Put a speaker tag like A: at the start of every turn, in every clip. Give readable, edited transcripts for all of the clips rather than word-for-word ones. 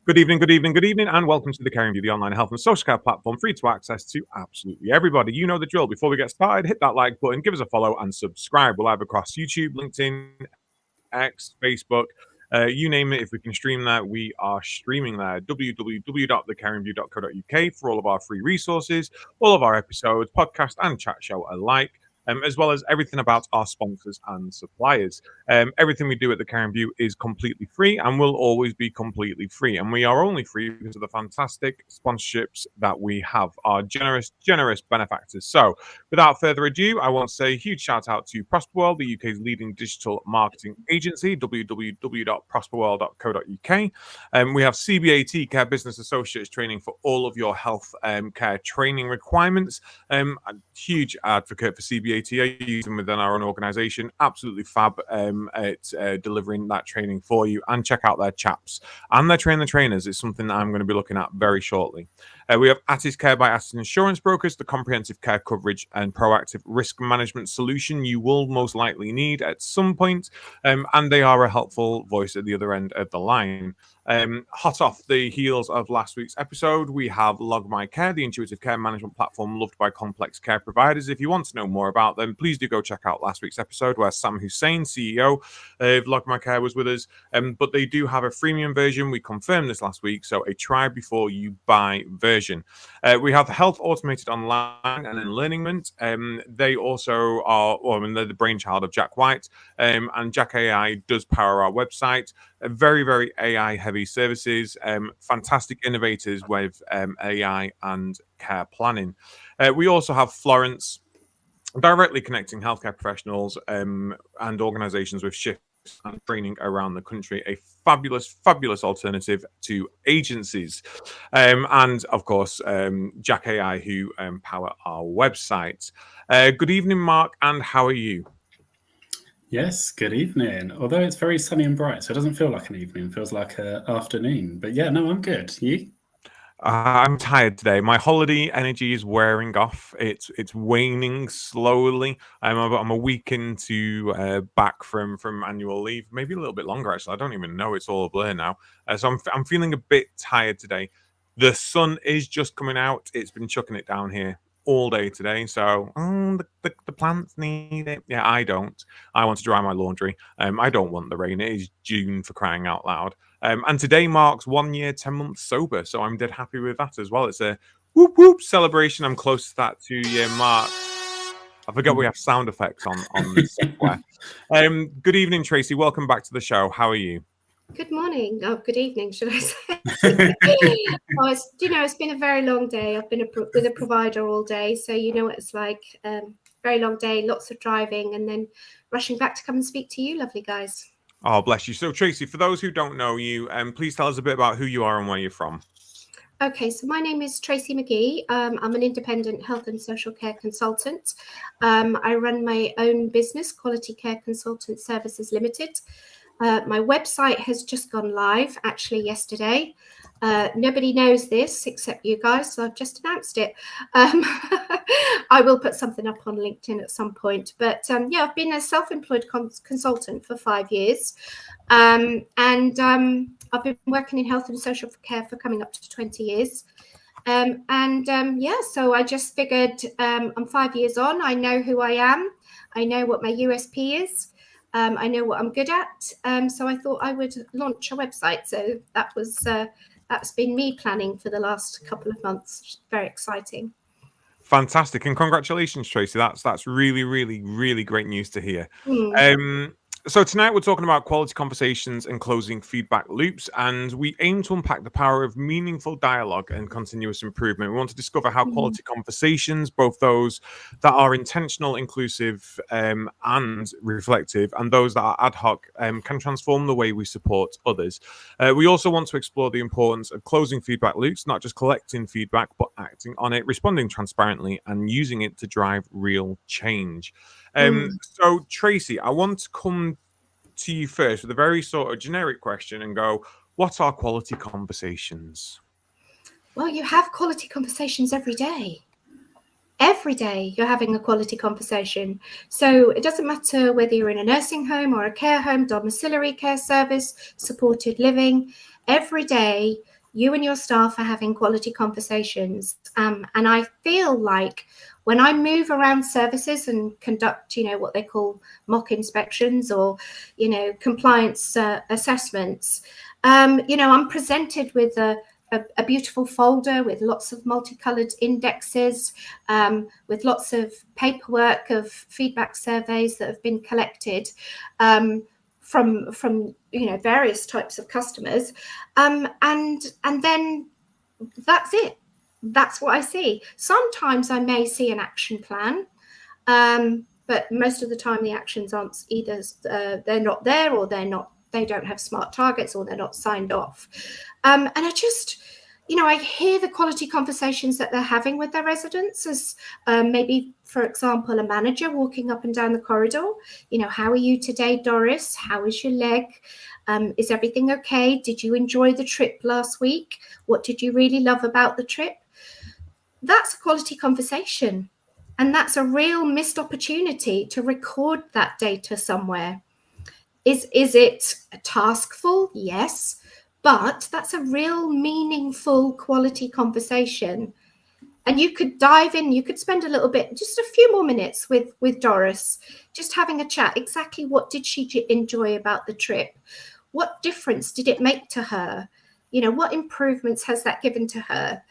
A: Good evening, and welcome to the Caring View, the online health and social care platform, free to access to absolutely everybody. You know the drill. Before we get started, hit that like button, give us a follow, and subscribe. We're live across YouTube, LinkedIn, X, Facebook, you name it. If we can stream that, we are streaming there. www.thecaringview.co.uk for all of our free resources, all of our episodes, podcast and chat show alike. As well as everything about our sponsors and suppliers. Everything we do at the Caring View is completely free and will always be completely free. And we are only free because of the fantastic sponsorships that we have, our generous benefactors. So without further ado, I want to say a huge shout out to Prosperworld, the UK's leading digital marketing agency, www.prosperworld.co.uk. We have CBAT, Care Business Associates training for all of your health care training requirements. A huge advocate for CBAT. I use them within our own organization. Absolutely fab at delivering that training for you. And check out their chaps and their trainers. It's something that I'm going to be looking at very shortly. We have Attis Care by Attis Insurance Brokers, the comprehensive care coverage and proactive risk management solution you will most likely need at some point. And they are a helpful voice at the other end of the line. Hot off the heels of last week's episode, we have Log My Care, the intuitive care management platform loved by complex care providers. If you want to know more about them, please do go check out last week's episode where Sam Hussein, CEO of Log My Care, was with us. But they do have a freemium version. We confirmed this last week, so a try before you buy version. We have Health Automated Online and Enlearningment. They also are, they're the brainchild of Jack White, and Jack AI does power our website. Very, very AI heavy services, fantastic innovators with AI and care planning. We also have Florence, directly connecting healthcare professionals and organizations with shifts and training around the country. A fabulous alternative to agencies. And of course, Jack AI, who power our website. Good evening, Mark, and how are you?
B: Yes, good evening. Although it's very sunny and bright, so it doesn't feel like an evening, it feels like an afternoon. But yeah, no, I'm good. You?
A: I'm tired today. My holiday energy is wearing off. It's waning slowly. I'm a week into back from annual leave, maybe a little bit longer actually. I don't even know. It's all a blur now. So I'm feeling a bit tired today. The sun is just coming out. It's been chucking it down here all day today. So the plants need it. Yeah, I don't. I want to dry my laundry. I don't want the rain. It is June, for crying out loud. And today marks 1 year, 10 months sober. So I'm dead happy with that as well. It's a whoop whoop celebration. I'm close to that 2-year mark. I forget we have sound effects on this software. Good evening, Tracy. Welcome back to the show. How are you?
C: Good morning. Oh, good evening, should I say? It's been a very long day. I've been with a provider all day, so you know what it's like. Very long day, lots of driving, and then rushing back to come and speak to you, lovely guys.
A: Oh, bless you. So, Tracy, for those who don't know you, please tell us a bit about who you are and where you're from.
C: Okay, so my name is Tracy McGee. I'm an independent health and social care consultant. I run my own business, Quality Care Consultant Services Limited. My website has just gone live, actually, yesterday. Nobody knows this except you guys, so I've just announced it. I will put something up on LinkedIn at some point. But I've been a self-employed consultant for 5 years. And I've been working in health and social care for coming up to 20 years. So I just figured I'm 5 years on. I know who I am. I know what my USP is. I know what I'm good at. So I thought I would launch a website. So that's been me planning for the last couple of months. Very exciting.
A: Fantastic. And congratulations, Tracy. That's really, really, really great news to hear. So tonight we're talking about quality conversations and closing feedback loops, and we aim to unpack the power of meaningful dialogue and continuous improvement. We want to discover how quality conversations, both those that are intentional, inclusive, and reflective, and those that are ad hoc, can transform the way we support others. We also want to explore the importance of closing feedback loops, not just collecting feedback, but acting on it, responding transparently, and using it to drive real change. So, Tracy, I want to come to you first with a very sort of generic question and go, what are quality conversations?
C: Well, you have quality conversations every day. Every day you're having a quality conversation. So it doesn't matter whether you're in a nursing home or a care home, domiciliary care service, supported living. Every day you and your staff are having quality conversations. And I feel like when I move around services and conduct, what they call mock inspections or, compliance assessments, I'm presented with a beautiful folder with lots of multicolored indexes, with lots of paperwork of feedback surveys that have been collected from various types of customers, and then that's it. That's what I see. Sometimes I may see an action plan, but most of the time the actions aren't either they're not there, or they don't have smart targets, or they're not signed off. And I just, I hear the quality conversations that they're having with their residents as maybe, for example, a manager walking up and down the corridor. How are you today, Doris? How is your leg? Is everything okay? Did you enjoy the trip last week? What did you really love about the trip? That's a quality conversation. And that's a real missed opportunity to record that data somewhere. Is it taskful? Yes. But that's a real meaningful quality conversation. And you could dive in, you could spend a little bit, just a few more minutes with Doris, just having a chat. Exactly what did she enjoy about the trip? What difference did it make to her? What improvements has that given to her?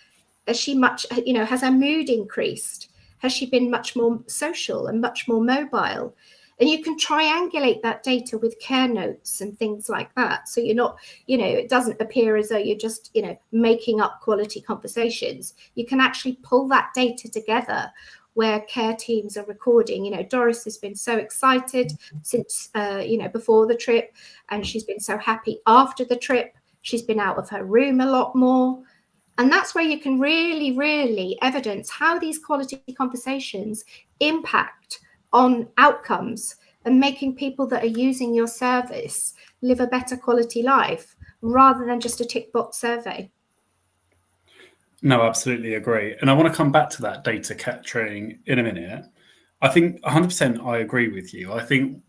C: Has her mood increased? Has she been much more social and much more mobile? And you can triangulate that data with care notes and things like that. So you're not, it doesn't appear as though you're just, making up quality conversations. You can actually pull that data together where care teams are recording. Doris has been so excited since, before the trip, and she's been so happy after the trip. She's been out of her room a lot more. And that's where you can really, really evidence how these quality conversations impact on outcomes and making people that are using your service live a better quality life rather than just a tick box survey.
B: No, absolutely agree. And I want to come back to that data capturing in a minute. I think 100% I agree with you. I think,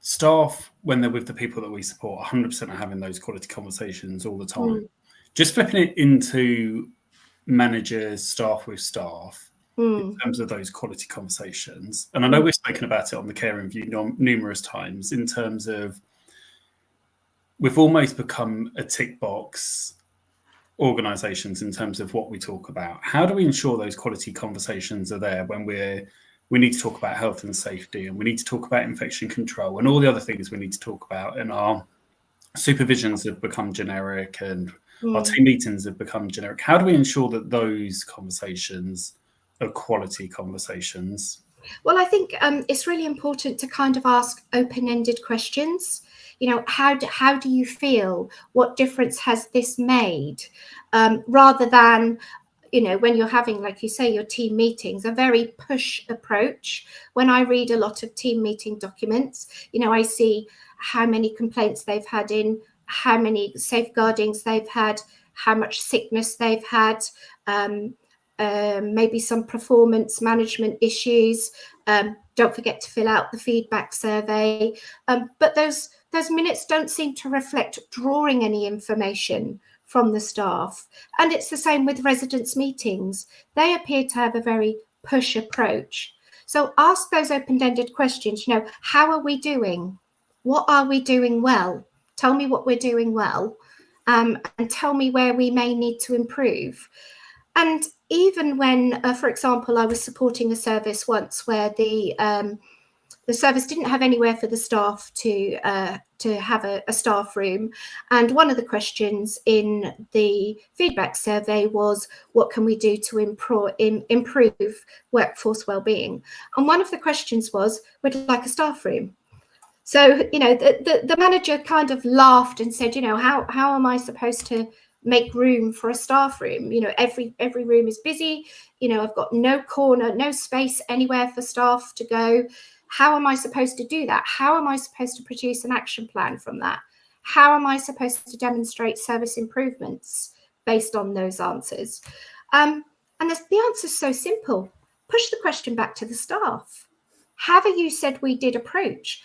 B: staff, when they're with the people that we support, 100% are having those quality conversations all the time. Just flipping it into managers, staff with staff, in terms of those quality conversations. And I know we've spoken about it on the Care Review numerous times, in terms of we've almost become a tick box organisations in terms of what we talk about. How do we ensure those quality conversations are there when we need to talk about health and safety, and we need to talk about infection control and all the other things we need to talk about, and our supervisions have become generic and our team meetings have become generic? How do we ensure that those conversations are quality conversations?
C: Well, I think it's really important to kind of ask open-ended questions. How do you feel? What difference has this made? Rather than, when you're having, like you say, your team meetings, a very push approach. When I read a lot of team meeting documents, I see how many complaints they've had in, how many safeguardings they've had, how much sickness they've had, maybe some performance management issues. Don't forget to fill out the feedback survey. But those minutes don't seem to reflect drawing any information from the staff. And it's the same with residents' meetings. They appear to have a very push approach. So ask those open-ended questions. How are we doing? What are we doing well? Tell me what we're doing well, and tell me where we may need to improve. And even when, for example, I was supporting a service once where the service didn't have anywhere for the staff to have a staff room. And one of the questions in the feedback survey was, what can we do to improve workforce wellbeing? And one of the questions was, we'd like a staff room. So, the manager kind of laughed and said, how am I supposed to make room for a staff room? Every room is busy. I've got no corner, no space anywhere for staff to go. How am I supposed to do that? How am I supposed to produce an action plan from that? How am I supposed to demonstrate service improvements based on those answers? And the answer is so simple. Push the question back to the staff. Have you said we did approach?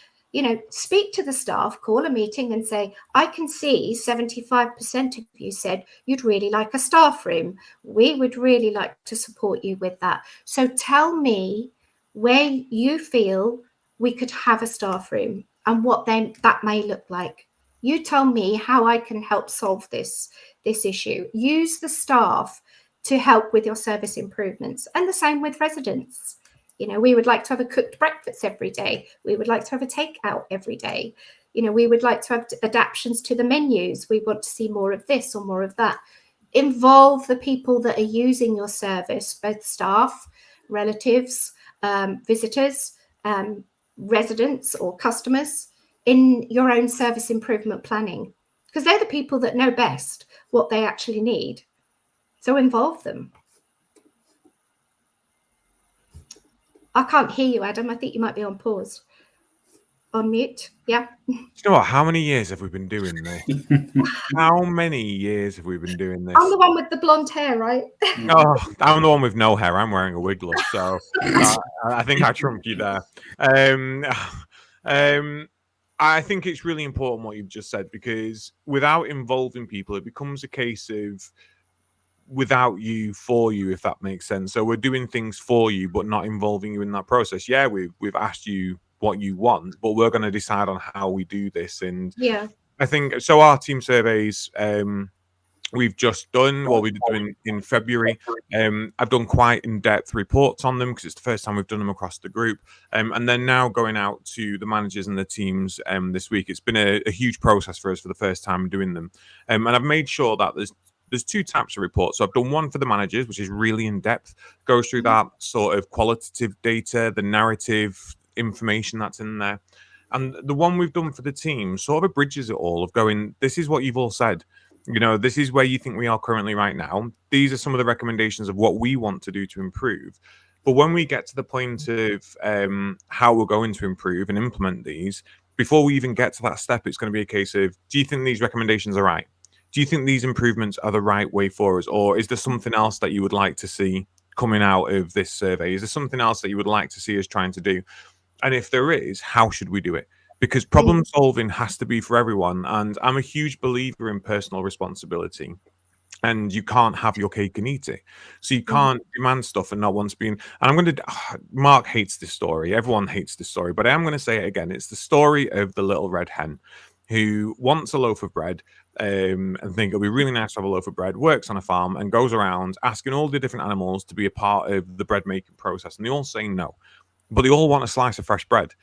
C: speak to the staff, call a meeting and say, I can see 75% of you said you'd really like a staff room. We would really like to support you with that. So tell me where you feel we could have a staff room and what then that may look like. You tell me how I can help solve this issue. Use the staff to help with your service improvements, and the same with residents. We would like to have a cooked breakfast every day. We would like to have a takeout every day. We would like to have adaptations to the menus. We want to see more of this or more of that. Involve the people that are using your service, both staff, relatives, visitors, residents or customers, in your own service improvement planning, because they're the people that know best what they actually need. So involve them. I can't hear you, Adam. I think you might be on pause. On mute. Yeah.
A: Do you know what? How many years have we been doing this? How many years have we been doing this?
C: I'm the one with the blonde hair, right?
A: Oh, I'm the one with no hair. I'm wearing a wig, love, so I think I trumped you there. I think it's really important what you've just said, because without involving people, it becomes a case of without you, for you, if that makes sense. So we're doing things for you, but not involving you in that process. Yeah, we've asked you what you want, but we're going to decide on how we do this. And
C: yeah,
A: I think so. Our team surveys, we've just done, well, we did them in February. I've done quite in-depth reports on them because it's the first time we've done them across the group. And then now going out to the managers and the teams this week. It's been a huge process for us for the first time doing them. And I've made sure that there's two types of reports. So I've done one for the managers, which is really in-depth, goes through that sort of qualitative data, the narrative information that's in there. And the one we've done for the team sort of bridges it all of going, this is what you've all said. This is where you think we are currently right now. These are some of the recommendations of what we want to do to improve. But when we get to the point of how we're going to improve and implement these, before we even get to that step, it's going to be a case of, do you think these recommendations are right? Do you think these improvements are the right way for us? Or is there something else that you would like to see coming out of this survey? Is there something else that you would like to see us trying to do? And if there is, how should we do it? Because problem solving has to be for everyone. And I'm a huge believer in personal responsibility. And you can't have your cake and eat it. So you can't demand stuff and not want to be in. And I'm going to, Mark hates this story. Everyone hates this story. But I am going to say it again. It's the story of the little red hen who wants a loaf of bread and think it'll be really nice to have a loaf of bread, works on a farm and goes around asking all the different animals to be a part of the bread making process. And they all say no. But they all want a slice of fresh bread,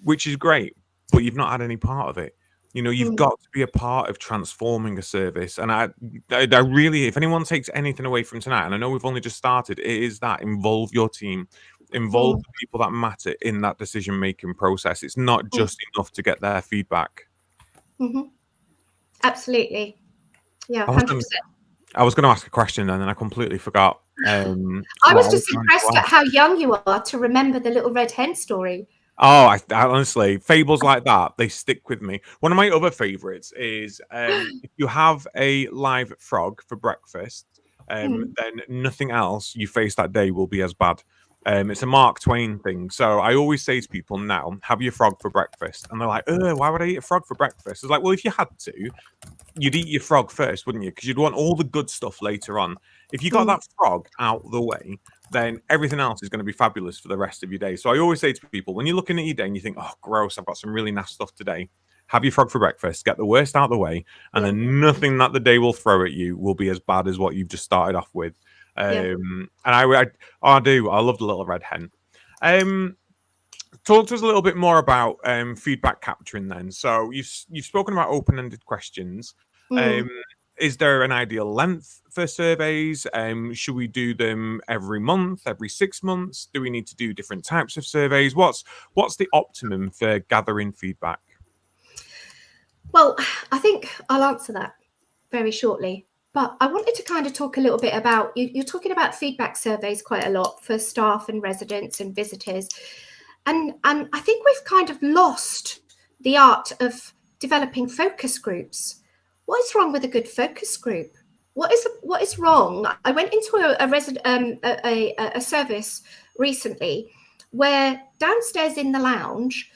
A: which is great. But you've not had any part of it. You've got to be a part of transforming a service. And I really, if anyone takes anything away from tonight, and I know we've only just started, it is that involve your team, involve the people that matter in that decision-making process. It's not just enough to get their feedback.
C: Absolutely. Yeah, 100%.
A: I was going to ask a question and then I completely forgot.
C: I was just impressed at how young you are to remember the little red hen story.
A: Oh, I honestly, fables like that, they stick with me. One of my other favorites is if you have a live frog for breakfast, then nothing else you face that day will be as bad. It's a Mark Twain thing. So I always say to people now, have your frog for breakfast. And they're like, why would I eat a frog for breakfast? It's like, well, if you had to, you'd eat your frog first, wouldn't you? Because you'd want all the good stuff later on. If you got that frog out of the way, then everything else is going to be fabulous for the rest of your day. So I always say to people, when you're looking at your day and you think, oh, gross, I've got some really nasty stuff today, have your frog for breakfast, get the worst out of the way, and then nothing that the day will throw at you will be as bad as what you've just started off with. And I love the little red hen. Talk to us a little bit more about feedback capturing then. So you've spoken about open-ended questions. Is there an ideal length for surveys? Should we do them every month, every 6 months? Do we need to do different types of surveys? What's the optimum for gathering feedback?
C: Well, I think I'll answer that very shortly. But I wanted to kind of talk a little bit about, you're talking about feedback surveys quite a lot for staff and residents and visitors. And I think we've kind of lost the art of developing focus groups. What is wrong with a good focus group? What is wrong? I went into a service recently where downstairs in the lounge,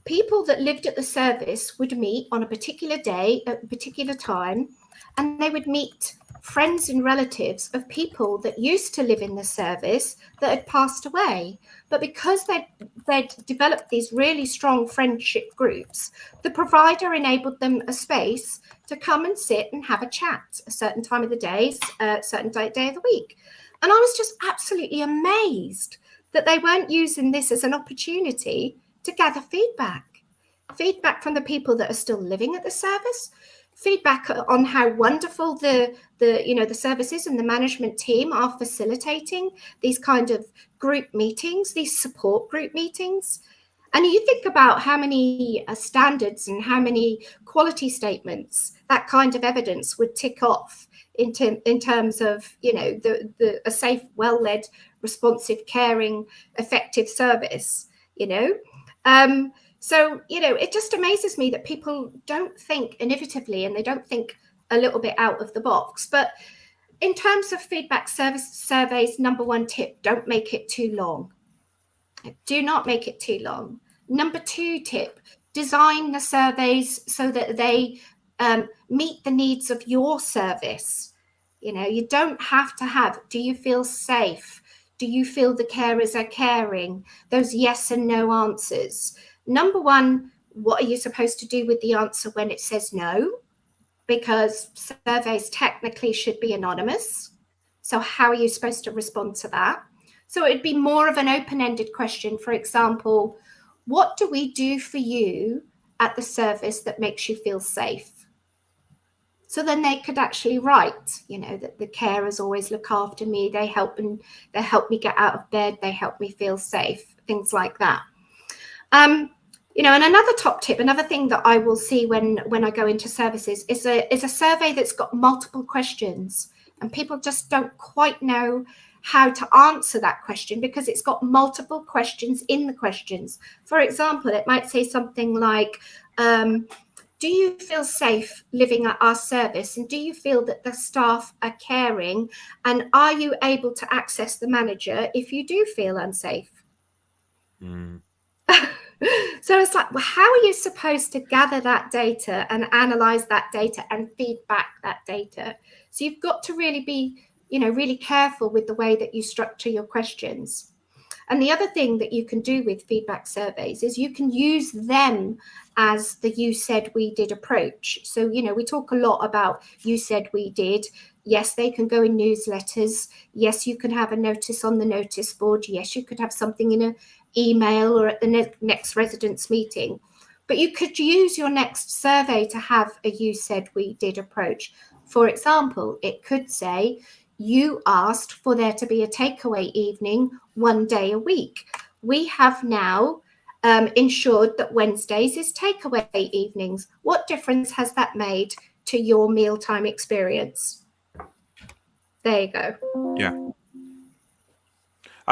C: people that lived at the service would meet on a particular day at a particular time, and they would meet friends and relatives of people that used to live in the service that had passed away. But because they'd developed these really strong friendship groups, the provider enabled them a space to come and sit and have a chat a certain time of the day, a certain day of the week. And I was just absolutely amazed that they weren't using this as an opportunity to gather feedback from the people that are still living at the service, feedback on how wonderful the services and the management team are facilitating these kind of group meetings, these support group meetings. And you think about how many standards and how many quality statements that kind of evidence would tick off in terms of, a safe, well-led, responsive, caring, effective service, So, it just amazes me that people don't think innovatively and they don't think a little bit out of the box. But in terms of feedback surveys, number one tip, don't make it too long. Do not make it too long. Number two tip, design the surveys so that they meet the needs of your service. You don't have to have, do you feel safe? Do you feel the carers are caring? Those yes and no answers. Number one, what are you supposed to do with the answer when it says no? Because surveys technically should be anonymous. So how are you supposed to respond to that? So it'd be more of an open-ended question. For example, what do we do for you at the service that makes you feel safe? So then they could actually write, that the carers always look after me. They help me get out of bed. They help me feel safe, things like that. And another top tip, another thing that I will see when I go into services is a survey that's got multiple questions, and people just don't quite know how to answer that question because it's got multiple questions in the questions. For example, it might say something like, do you feel safe living at our service? And do you feel that the staff are caring? And are you able to access the manager if you do feel unsafe?
A: Mm.
C: So it's like, well, how are you supposed to gather that data and analyze that data and feedback that data? So you've got to really be, really careful with the way that you structure your questions. And the other thing that you can do with feedback surveys is you can use them as the you said we did approach. So, we talk a lot about you said we did. Yes, they can go in newsletters. Yes, you can have a notice on the notice board. Yes, you could have something in an email or at the next residents meeting. But you could use your next survey to have a you said we did approach. For example, it could say, you asked for there to be a takeaway evening 1 day a week. We have now ensured that Wednesdays is takeaway evenings. What difference has that made to your mealtime experience? There you go.
A: Yeah.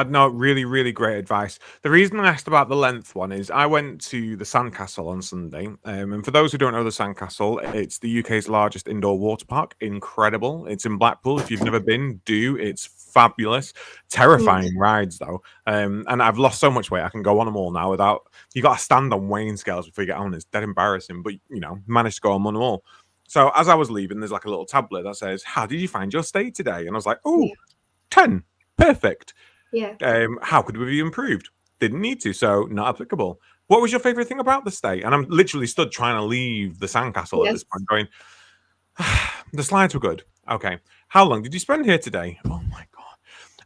A: No, really, really great advice. The reason I asked about the length one is I went to the Sandcastle on Sunday. And for those who don't know the Sandcastle, it's the UK's largest indoor water park. Incredible. It's in Blackpool. If you've never been, do. It's fabulous. Terrifying rides, though. And I've lost so much weight. I can go on them all now without... You got to stand on weighing scales before you get on. It's dead embarrassing. But, managed to go on them all. So as I was leaving, there's like a little tablet that says, how did you find your stay today? And I was like, 10. Perfect.
C: Yeah.
A: How could we be improved? Didn't need to, so not applicable. What was your favorite thing about the stay? And I'm literally stood trying to leave the Sandcastle at this point, going, the slides were good. Okay. How long did you spend here today? Oh my God.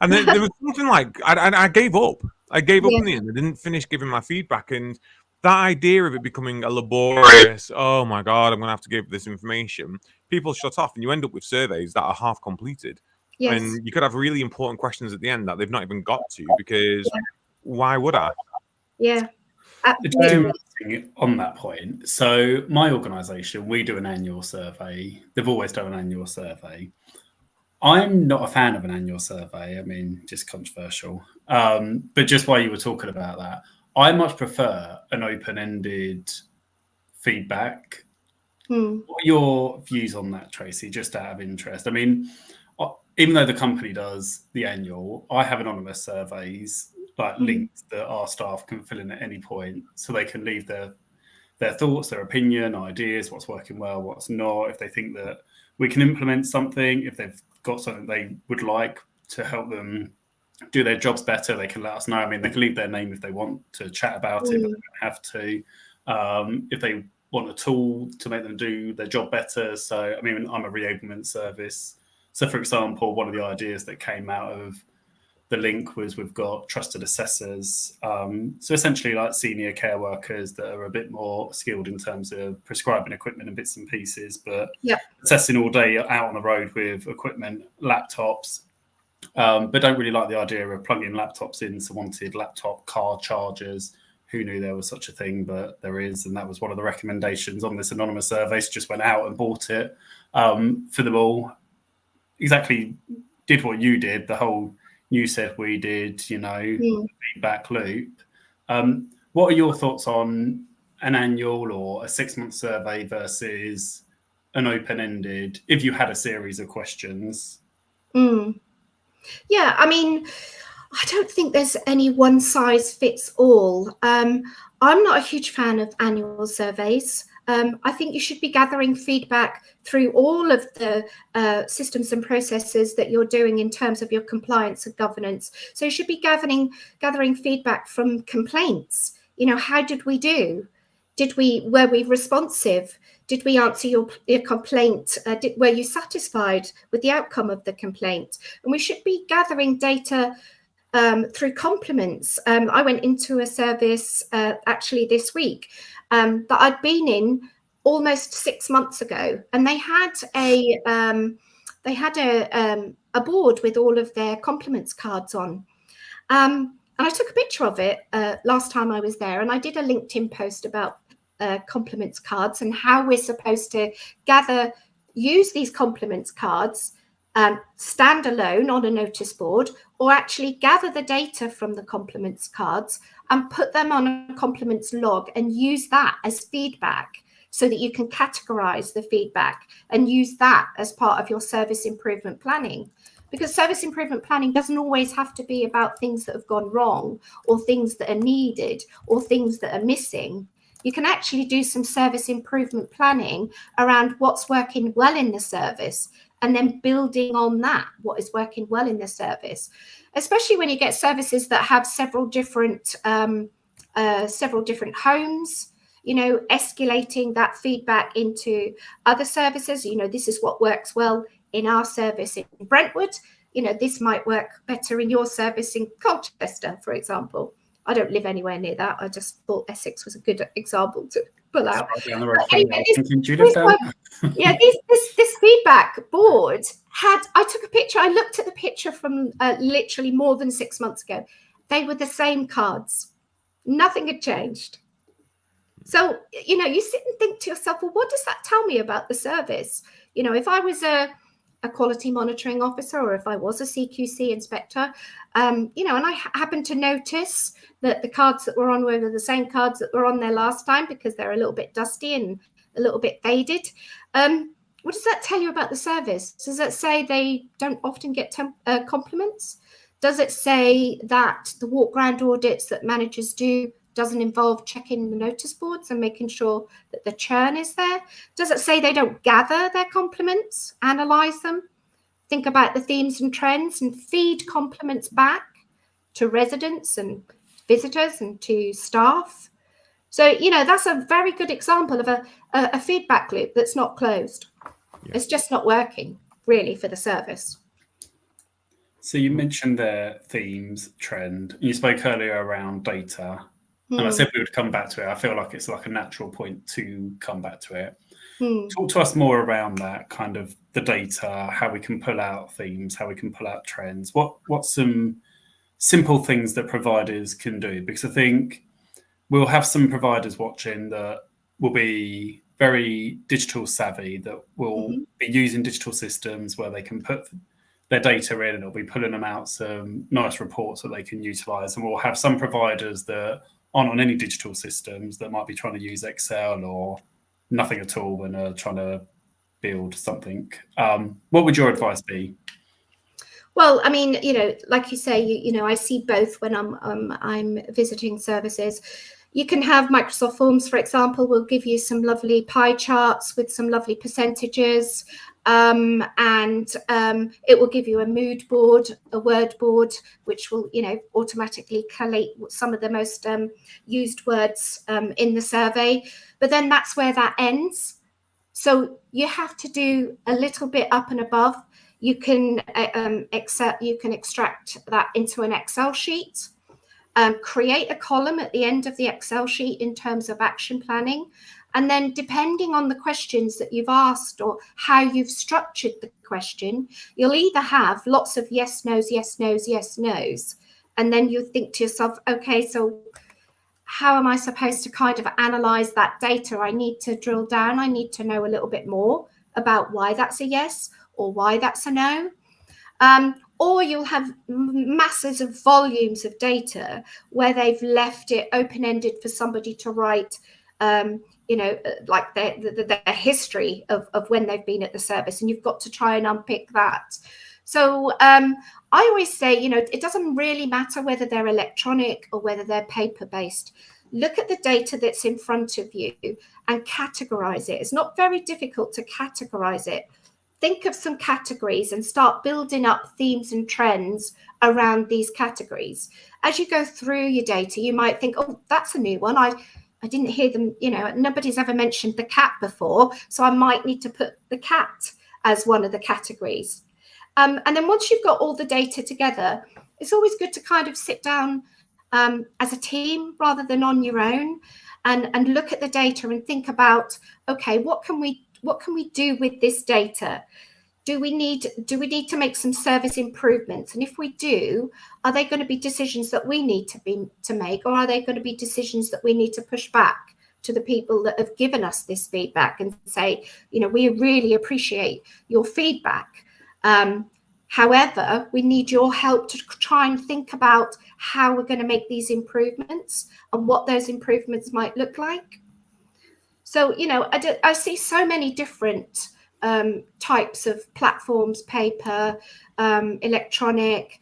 A: And then there was something like, I gave up. I gave up in the end. I didn't finish giving my feedback. And that idea of it becoming a laborious, oh my God, I'm going to have to give this information, people shut off and you end up with surveys that are half completed.
C: Yes.
A: And you could have really important questions at the end that they've not even got to because why would I?
C: Yeah.
B: On that point, so my organisation, we do an annual survey. They've always done an annual survey. I'm not a fan of an annual survey. I mean, just controversial. But just while you were talking about that, I much prefer an open-ended feedback. What are your views on that, Tracy, just out of interest? I mean, even though the company does the annual, I have anonymous surveys links that our staff can fill in at any point, so they can leave their thoughts, their opinion, ideas, what's working well, what's not. If they think that we can implement something, if they've got something they would like to help them do their jobs better, they can let us know. I mean, they can leave their name if they want to chat about it, but they don't have to. If they want a tool to make them do their job better. So, I mean, I'm a reopenment service. So, for example, one of the ideas that came out of the link was we've got trusted assessors. So essentially like senior care workers that are a bit more skilled in terms of prescribing equipment and bits and pieces, but assessing all day out on the road with equipment, laptops, but don't really like the idea of plugging laptops in. So wanted laptop car chargers. Who knew there was such a thing, but there is. And that was one of the recommendations on this anonymous survey. So just went out and bought it for them all. Exactly did what you did, the whole you said we did, feedback loop. What are your thoughts on an annual or a 6-month survey versus an open-ended, if you had a series of questions?
C: Yeah, I mean, I don't think there's any one size fits all. I'm not a huge fan of annual surveys. I think you should be gathering feedback through all of the systems and processes that you're doing in terms of your compliance and governance. So you should be gathering feedback from complaints. How did we do? Were we responsive? Did we answer your complaint? Were you satisfied with the outcome of the complaint? And we should be gathering data through compliments. I went into a service actually this week that I'd been in almost 6 months ago, and they had a board with all of their compliments cards on. And I took a picture of it last time I was there, and I did a LinkedIn post about compliments cards and how we're supposed to use these compliments cards stand alone on a notice board, or actually gather the data from the compliments cards and put them on a compliments log and use that as feedback, so that you can categorize the feedback and use that as part of your service improvement planning. Because service improvement planning doesn't always have to be about things that have gone wrong or things that are needed or things that are missing. You can actually do some service improvement planning around what's working well in the service, and then building on that, what is working well in the service, especially when you get services that have several different homes, escalating that feedback into other services. This is what works well in our service in Brentwood. This might work better in your service in Colchester, for example. I don't live anywhere near that. I just thought Essex was a good example to pull out. This feedback board I took a picture. I looked at the picture from literally more than 6 months ago. They were the same cards. Nothing had changed. So, you sit and think to yourself, well, what does that tell me about the service? If I was a quality monitoring officer, or if I was a CQC inspector, and I happened to notice that the cards that were on were the same cards that were on there last time because they're a little bit dusty and a little bit faded. What does that tell you about the service? Does that say they don't often get compliments? Does it say that the walk round audits that managers do doesn't involve checking the notice boards and making sure that the churn is there? Does it say they don't gather their compliments, analyze them, think about the themes and trends, and feed compliments back to residents and visitors and to staff? So, that's a very good example of a feedback loop that's not closed. Yeah. It's just not working, really, for the service.
B: So you mentioned their themes, trend. You spoke earlier around data. And I said we would come back to it. I feel like it's like a natural point to come back to it. Talk to us more around that, kind of the data, how we can pull out themes, how we can pull out trends. What's some simple things that providers can do? Because I think we'll have some providers watching that will be very digital savvy, that will be using digital systems where they can put their data in, and it'll be pulling them out some nice reports that they can utilize. And we'll have some providers that aren't on any digital systems that might be trying to use Excel or nothing at all when they're trying to build something. What would your advice be?
C: Well, I mean, like you say, I see both when I'm visiting services. You can have Microsoft Forms, for example, will give you some lovely pie charts with some lovely percentages, and it will give you a mood board, a word board, which will, automatically collate some of the most used words in the survey. But then that's where that ends. So you have to do a little bit up and above. You can extract that into an Excel sheet, create a column at the end of the Excel sheet in terms of action planning. And then depending on the questions that you've asked or how you've structured the question, you'll either have lots of yes, no's, yes, no's, yes, no's. And then you think to yourself, okay, so how am I supposed to kind of analyze that data? I need to drill down. I need to know a little bit more about why that's a yes or why that's a no. Or you'll have masses of volumes of data where they've left it open-ended for somebody to write, like their history of when they've been at the service, and you've got to try and unpick that. So I always say, it doesn't really matter whether they're electronic or whether they're paper-based. Look at the data that's in front of you and categorize it. It's not very difficult to categorize it. Think of some categories and start building up themes and trends around these categories. As you go through your data, you might think, oh, that's a new one. I didn't hear them, nobody's ever mentioned the cat before, so I might need to put the cat as one of the categories. And then once you've got all the data together, it's always good to kind of sit down as a team rather than on your own and look at the data and think about, okay, what can we do with this data? Do we need to make some service improvements? And if we do, are they going to be decisions that we need to make, or are they going to be decisions that we need to push back to the people that have given us this feedback and say, we really appreciate your feedback. However, we need your help to try and think about how we're going to make these improvements and what those improvements might look like. So, I see so many different types of platforms, paper, electronic.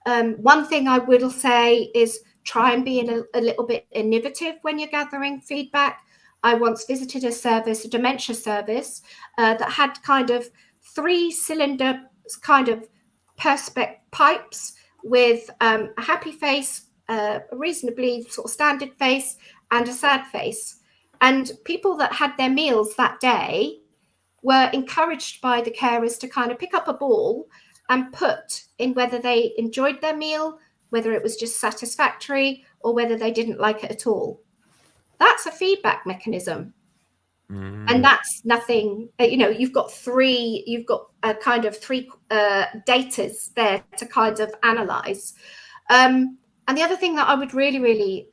C: One thing I will say is try and be a little bit innovative when you're gathering feedback. I once visited a dementia service that had kind of 3-cylinder kind of perspex pipes with a happy face, a reasonably sort of standard face, and a sad face. And people that had their meals that day were encouraged by the carers to kind of pick up a ball and put in whether they enjoyed their meal, whether it was just satisfactory, or whether they didn't like it at all. That's a feedback mechanism. And that's nothing, you've got three datas there to kind of analyze. And the other thing that I would really, really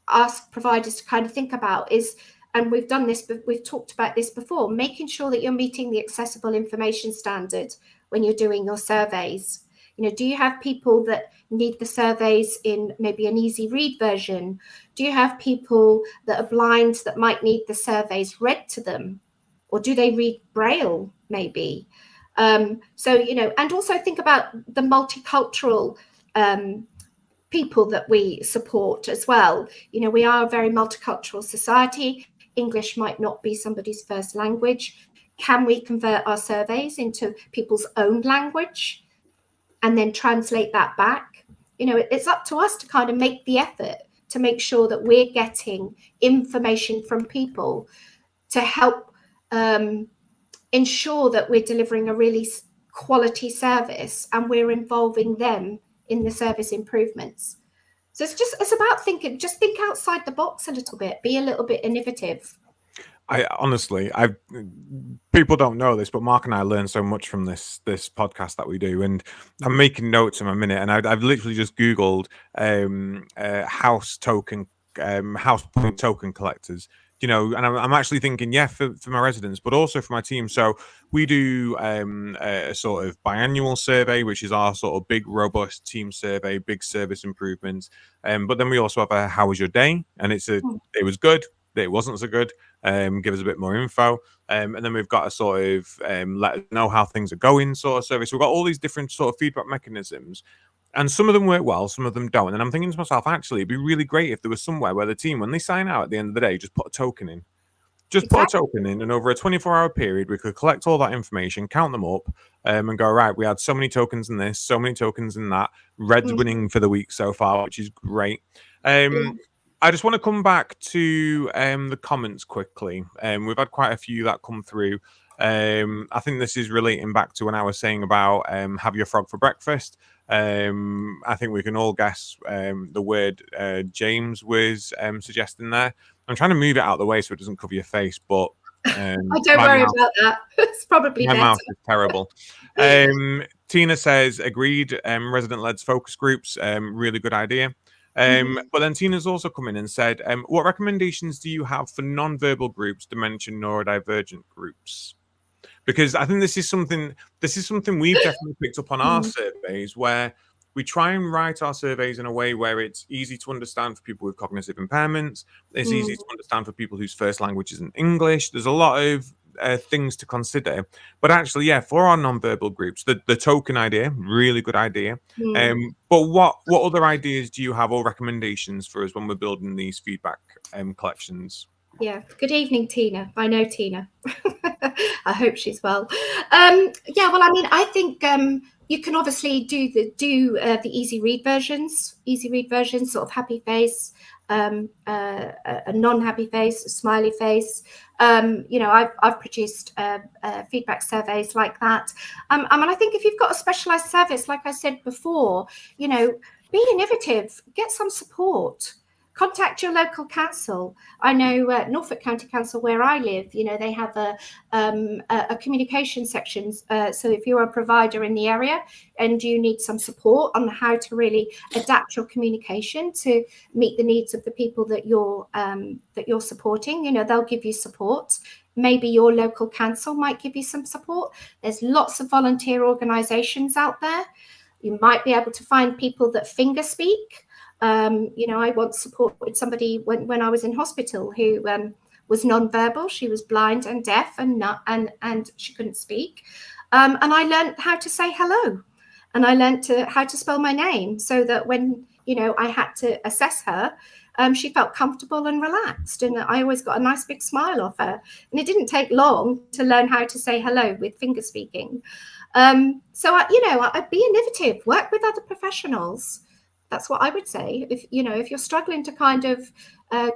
C: ask providers to kind of think about is, and we've talked about this before, making sure that you're meeting the accessible information standard when you're doing your surveys. Do you have people that need the surveys in maybe an easy read version? Do you have people that are blind that might need the surveys read to them? Or do they read Braille maybe? And also think about the multicultural people that we support as well. We are a very multicultural society. English might not be somebody's first language. Can we convert our surveys into people's own language and then translate that back? It's up to us to kind of make the effort to make sure that we're getting information from people to help ensure that we're delivering a really quality service and we're involving them in the service improvements. So it's about think outside the box a little bit, be a little bit innovative.
A: People don't know this, but Mark and I learn so much from this podcast that we do, and I'm making notes in a minute, and I've literally just Googled house point token collectors, and I'm actually thinking, for my residents, but also for my team. So we do a sort of biannual survey, which is our sort of big, robust team survey, big service improvements. But then we also have a how was your day, and it was good, it wasn't so good, give us a bit more info. And then we've got a sort of let us know how things are going sort of service. We've got all these different sort of feedback mechanisms. And some of them work well, some of them don't. And I'm thinking to myself, actually, it'd be really great if there was somewhere where the team, when they sign out at the end of the day, just put a token in. Just put a token in, and over a 24-hour period, we could collect all that information, count them up, and go, right, we had so many tokens in this, so many tokens in that. Red's winning for the week so far, which is great. I just want to come back to the comments quickly. We've had quite a few that come through. I think this is relating back to when I was saying about have your frog for breakfast. I think we can all guess the word James was suggesting there. I'm trying to move it out of the way so it doesn't cover your face, but
C: I don't worry about that. It's probably
A: my
C: better.
A: mouth is terrible. Tina says, agreed, resident-led focus groups, really good idea. But then Tina's also come in and said, what recommendations do you have for non-verbal groups, dementia neurodivergent groups? Because I think this is something we've definitely picked up on our surveys, where we try and write our surveys in a way where it's easy to understand for people with cognitive impairments. It's easy to understand for people whose first language isn't English. There's a lot of things to consider. But actually, yeah, for our non-verbal groups, the token idea, really good idea. But what other ideas do you have or recommendations for us when we're building these feedback collections?
C: Yeah. Good evening, Tina. I know Tina. I hope she's well. Yeah. Well, I mean, I think you can obviously do the easy read versions, sort of happy face, a non-happy face, a smiley face. You know, I've produced feedback surveys like that. I mean, I think if you've got a specialized service, like I said before, you know, be innovative, get some support. Contact your local council. I know Norfolk County Council, where I live, you know, they have a communication section. So if you're a provider in the area and you need some support on how to really adapt your communication to meet the needs of the people that you're supporting, you know, they'll give you support. Maybe your local council might give you some support. There's lots of volunteer organizations out there. You might be able to find people that finger speak. You know, I once supported somebody when I was in hospital who was non-verbal. She was blind and deaf and she couldn't speak. And I learned how to say hello, and I learned how to spell my name, so that when, you know, I had to assess her, she felt comfortable and relaxed, and I always got a nice big smile off her. And it didn't take long to learn how to say hello with finger speaking. So I'd be innovative, work with other professionals. That's what I would say. If you're struggling to kind of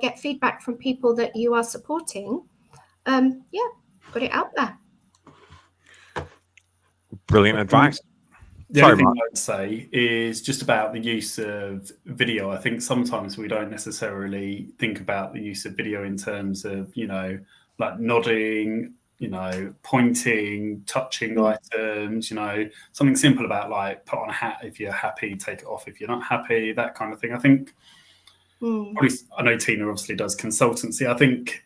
C: get feedback from people that you are supporting, put it out there.
A: Brilliant advice.
B: The other thing I would say is just about the use of video. I think sometimes we don't necessarily think about the use of video in terms of, you know, like nodding, you know, pointing, touching items, you know, something simple about like put on a hat if you're happy, take it off if you're not happy, that kind of thing. I think, I know Tina obviously does consultancy. I think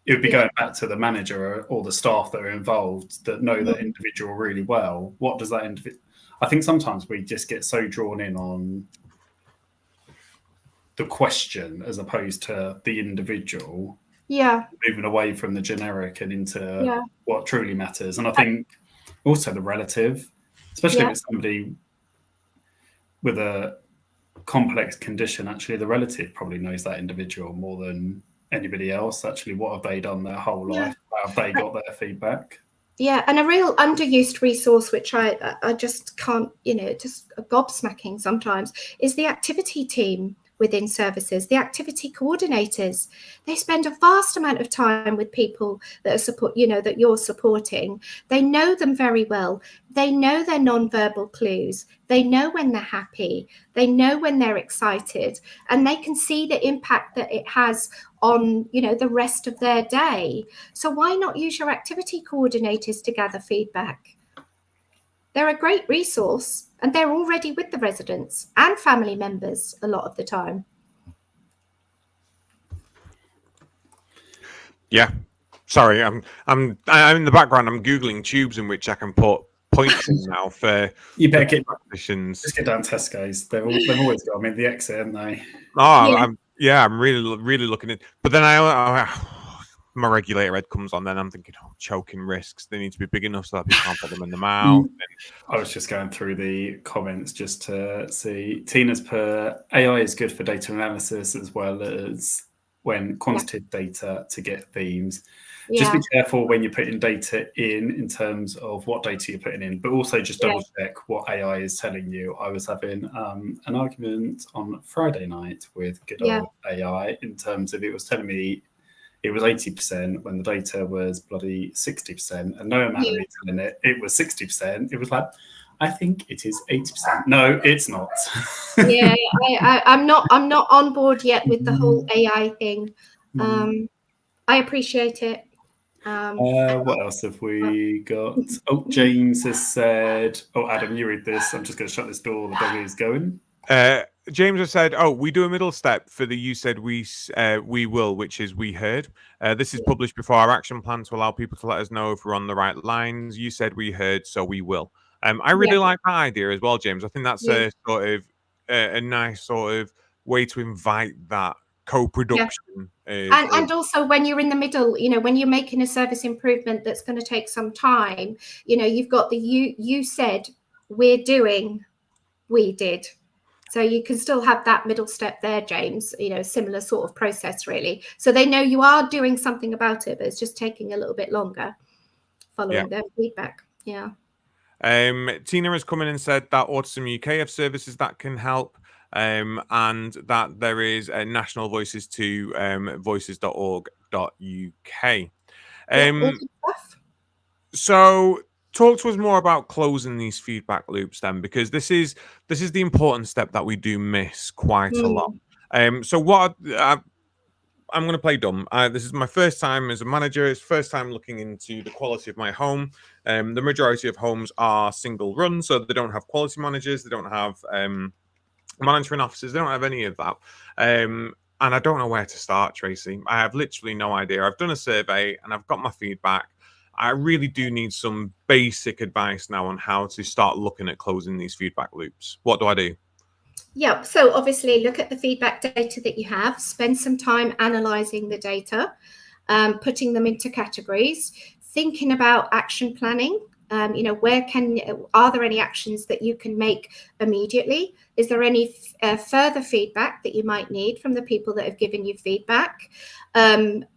B: it would be going back to the manager or the staff that are involved that know that individual really well. What does that individual? I think sometimes we just get so drawn in on the question as opposed to the individual.
C: Yeah.
B: Moving away from the generic and into what truly matters. And I think also the relative, especially if it's somebody with a complex condition, actually the relative probably knows that individual more than anybody else. Actually, what have they done their whole life? How have they got their feedback?
C: Yeah, and a real underused resource, which I just can't, you know, just gobsmacking sometimes, is the activity team within services, the activity coordinators. They spend a vast amount of time with people that are that you're supporting. They know them very well. They know their non-verbal clues. They know when they're happy. They know when they're excited, and they can see the impact that it has on, you know, the rest of their day. So why not use your activity coordinators to gather feedback? They're a great resource, and they're already with the residents and family members a lot of the time.
A: Yeah, sorry, I'm in the background. I'm googling tubes in which I can put points in now for.
B: You better get
A: practitioners.
B: Just get down Tesco's. They've always got them in the exit, haven't they?
A: Oh, yeah. I'm really looking at. But then my regulator head comes on, then I'm thinking, oh, choking risks. They need to be big enough so that people can't put them in the mouth.
B: I was just going through the comments just to see. Tina's put AI is good for data analysis as well as when quantitative data to get themes. Just be careful when you're putting data in terms of what data you're putting in, but also just double check what AI is telling you. I was having an argument on Friday night with good old AI in terms of it was telling me it was 80% when the data was bloody 60%, and no amount of me telling it was 60%. It was like, I think it is 80%. No, it's not.
C: I'm not on board yet with the whole AI thing. I appreciate it.
B: What else have we got? Oh, James has said, oh, Adam, you read this. I'm just going to shut this door. The dog is going.
A: James has said, oh, we do a middle step for the you said we will, which is we heard. This is published before our action plan to allow people to let us know if we're on the right lines. You said we heard, so we will. I really like that idea as well, James. I think that's a sort of a nice sort of way to invite that co-production.
C: And also when you're in the middle, when you're making a service improvement that's going to take some time, you've got the you said, we're doing, we did. So you can still have that middle step there, James, similar sort of process, really. So they know you are doing something about it, but it's just taking a little bit longer following their feedback.
A: Tina has come in and said that Autism UK have services that can help, and that there is National Voices to voices.org.uk. So talk to us more about closing these feedback loops then, because this is the important step that we do miss quite a lot. So what I'm going to play dumb. This is my first time as a manager. It's first time looking into the quality of my home. The majority of homes are single run, so they don't have quality managers. They don't have management officers. They don't have any of that. And I don't know where to start, Tracy. I have literally no idea. I've done a survey and I've got my feedback. I really do need some basic advice now on how to start looking at closing these feedback loops. What do I do?
C: Yeah, so obviously look at the feedback data that you have, spend some time analysing the data, putting them into categories, thinking about action planning. Are there any actions that you can make immediately? Is there any further feedback that you might need from the people that have given you feedback?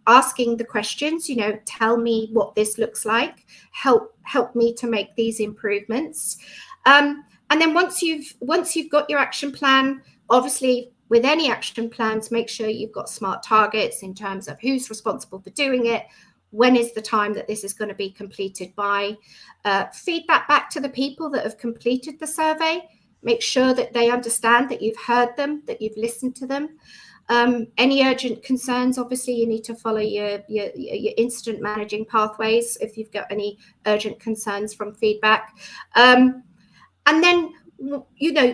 C: Asking the questions, tell me what this looks like, help me to make these improvements. And then once you've got your action plan, obviously with any action plans, make sure you've got smart targets in terms of who's responsible for doing it, when is the time that this is going to be completed by, feedback back to the people that have completed the survey, make sure that they understand that you've heard them, that you've listened to them. Any urgent concerns, obviously you need to follow your incident managing pathways if you've got any urgent concerns from feedback. And then,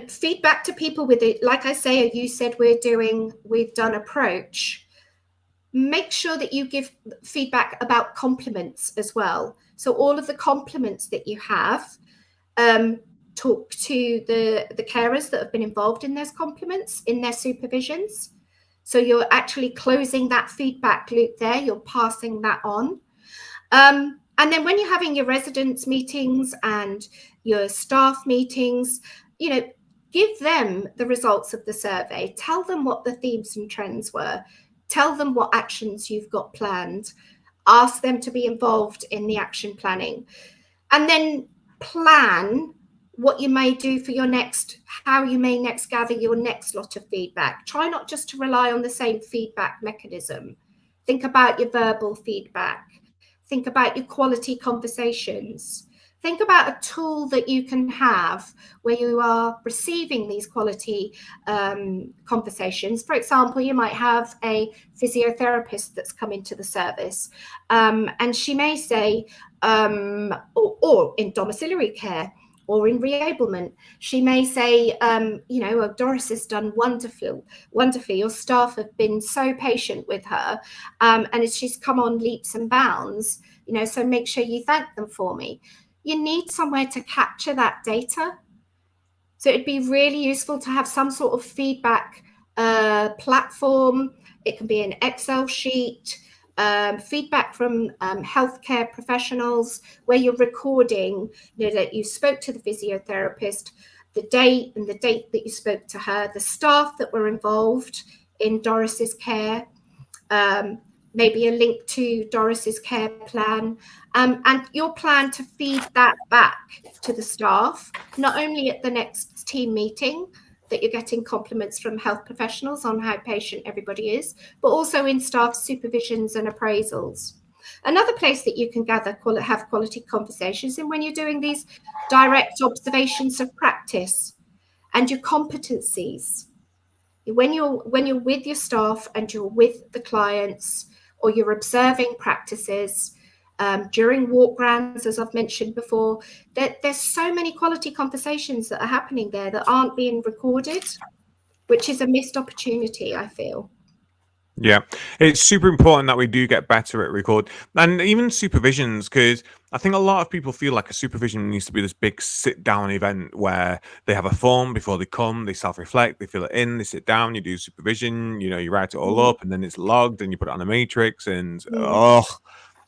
C: feedback to people with it, like I say, you said we've done approach. Make sure that you give feedback about compliments as well. So all of the compliments that you have, talk to the carers that have been involved in those compliments, in their supervisions. So you're actually closing that feedback loop there, you're passing that on. And then when you're having your residents meetings and your staff meetings, give them the results of the survey. Tell them what the themes and trends were. Tell them what actions you've got planned. Ask them to be involved in the action planning. And then plan what you may do for how you may next gather your next lot of feedback. Try not just to rely on the same feedback mechanism. Think about your verbal feedback. Think about your quality conversations. Think about a tool that you can have where you are receiving these quality conversations. For example, you might have a physiotherapist that's come into the service, and she may say, or in domiciliary care, or in reablement, she may say, Doris has done wonderfully. Your staff have been so patient with her, and she's come on leaps and bounds, so make sure you thank them for me. You need somewhere to capture that data. So it'd be really useful to have some sort of feedback platform. It can be an Excel sheet. feedback from healthcare professionals, where you're recording, that you spoke to the physiotherapist, the date that you spoke to her, the staff that were involved in Doris's care, maybe a link to Doris's care plan, and your plan to feed that back to the staff, not only at the next team meeting that you're getting compliments from health professionals on how patient everybody is, but also in staff supervisions and appraisals. Another place that you can have quality conversations in when you're doing these direct observations of practice and your competencies. When you're with your staff and you're with the clients, or you're observing practices during walk rounds, as I've mentioned before, there's so many quality conversations that are happening there that aren't being recorded, which is a missed opportunity, I feel.
A: Yeah, it's super important that we do get better at record, and even supervisions, because I think a lot of people feel like a supervision needs to be this big sit down event where they have a form before they come, they self-reflect, they fill it in, they sit down, you do supervision, you write it all up, and then it's logged and you put it on a matrix, and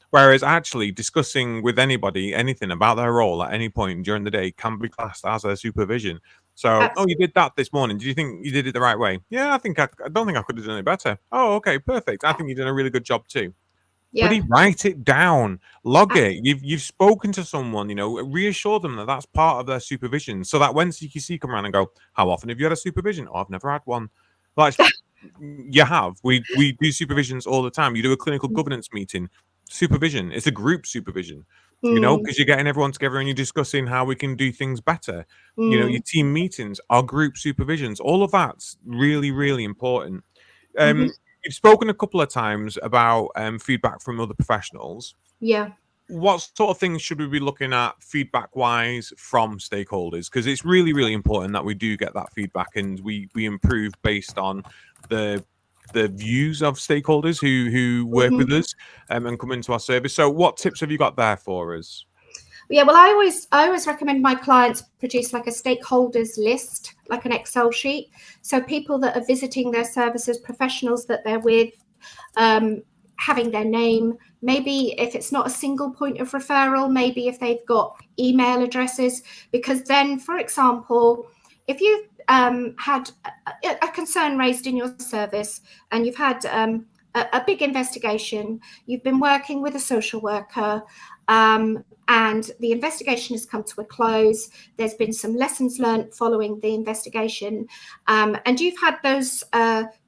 A: whereas actually discussing with anybody anything about their role at any point during the day can be classed as a supervision. So,
C: Absolutely.
A: you did that this morning. Do you think you did it the right way? Yeah, I don't think I could have done it better. Oh, okay, perfect. I think you did a really good job too.
C: Yeah.
A: But write it down, log it. You've spoken to someone, reassure them that that's part of their supervision, so that when CQC come around and go, how often have you had a supervision? Oh, I've never had one. Like, you have. We do supervisions all the time. You do a clinical governance meeting. Supervision. It's a group supervision, because you're getting everyone together and you're discussing how we can do things better. Your team meetings are group supervisions. All of that's really, really important. You've spoken a couple of times about feedback from other professionals.
C: Yeah.
A: What sort of things should we be looking at feedback-wise from stakeholders? Because it's really, really important that we do get that feedback and we improve based on the views of stakeholders who work with us and come into our service. So what tips have you got there for us?
C: Yeah, well, I always recommend my clients produce like a stakeholders list, like an Excel sheet. So people that are visiting their services, professionals that they're with, having their name, maybe if it's not a single point of referral, maybe if they've got email addresses, because then, for example, if you've had a concern raised in your service and you've had a big investigation, you've been working with a social worker, and the investigation has come to a close, there's been some lessons learned following the investigation, and you've had those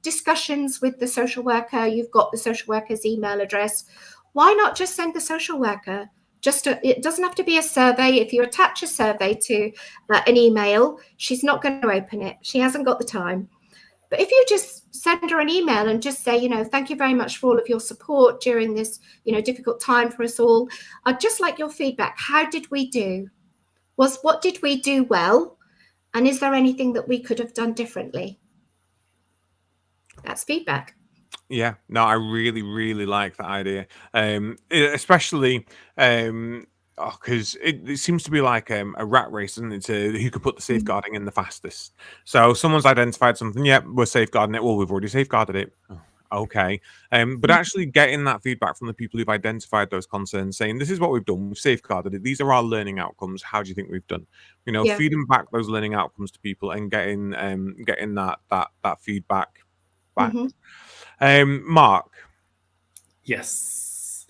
C: discussions with the social worker, you've got the social worker's email address, why not just send the social worker? It doesn't have to be a survey. If you attach a survey to an email, she's not going to open it. She hasn't got the time. But if you just send her an email and just say, thank you very much for all of your support during this, difficult time for us all. I'd just like your feedback. How did we do? What did we do well? And is there anything that we could have done differently? That's feedback.
A: Yeah, no, I really, really like that idea. Especially because it seems to be like a rat race, isn't it? To who can put the safeguarding in the fastest. So someone's identified something. Yep, we're safeguarding it. Well, we've already safeguarded it. Oh, okay. But actually getting that feedback from the people who've identified those concerns, saying this is what we've done, we've safeguarded it. These are our learning outcomes. How do you think we've done? Feeding back those learning outcomes to people and getting that feedback back. Mark.
B: Yes.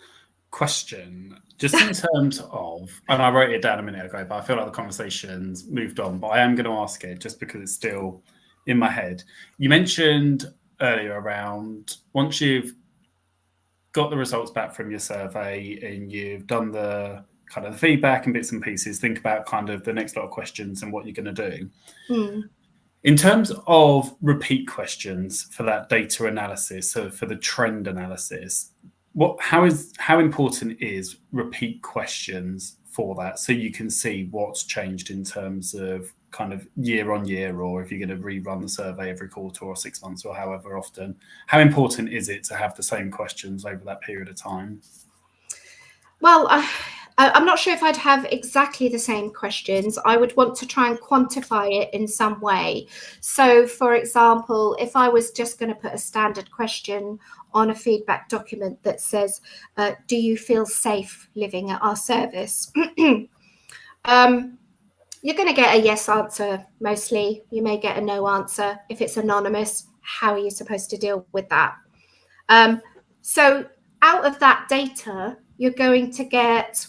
B: Question. Just in terms of, and I wrote it down a minute ago, but I feel like the conversation's moved on, but I am going to ask it just because it's still in my head. You mentioned earlier around once you've got the results back from your survey and you've done the kind of the feedback and bits and pieces, think about kind of the next lot of questions and what you're going to do. In terms of repeat questions for that data analysis, so for the trend analysis, how important is repeat questions for that, so you can see what's changed in terms of kind of year on year, or if you're going to rerun the survey every quarter or 6 months or however often? How important is it to have the same questions over that period of time?
C: Well, I'm not sure if I'd have exactly the same questions. I would want to try and quantify it in some way. So, for example, if I was just going to put a standard question on a feedback document that says, do you feel safe living at our service? You're going to get a yes answer mostly. You may get a no answer. If it's anonymous, how are you supposed to deal with that? So out of that data, you're going to get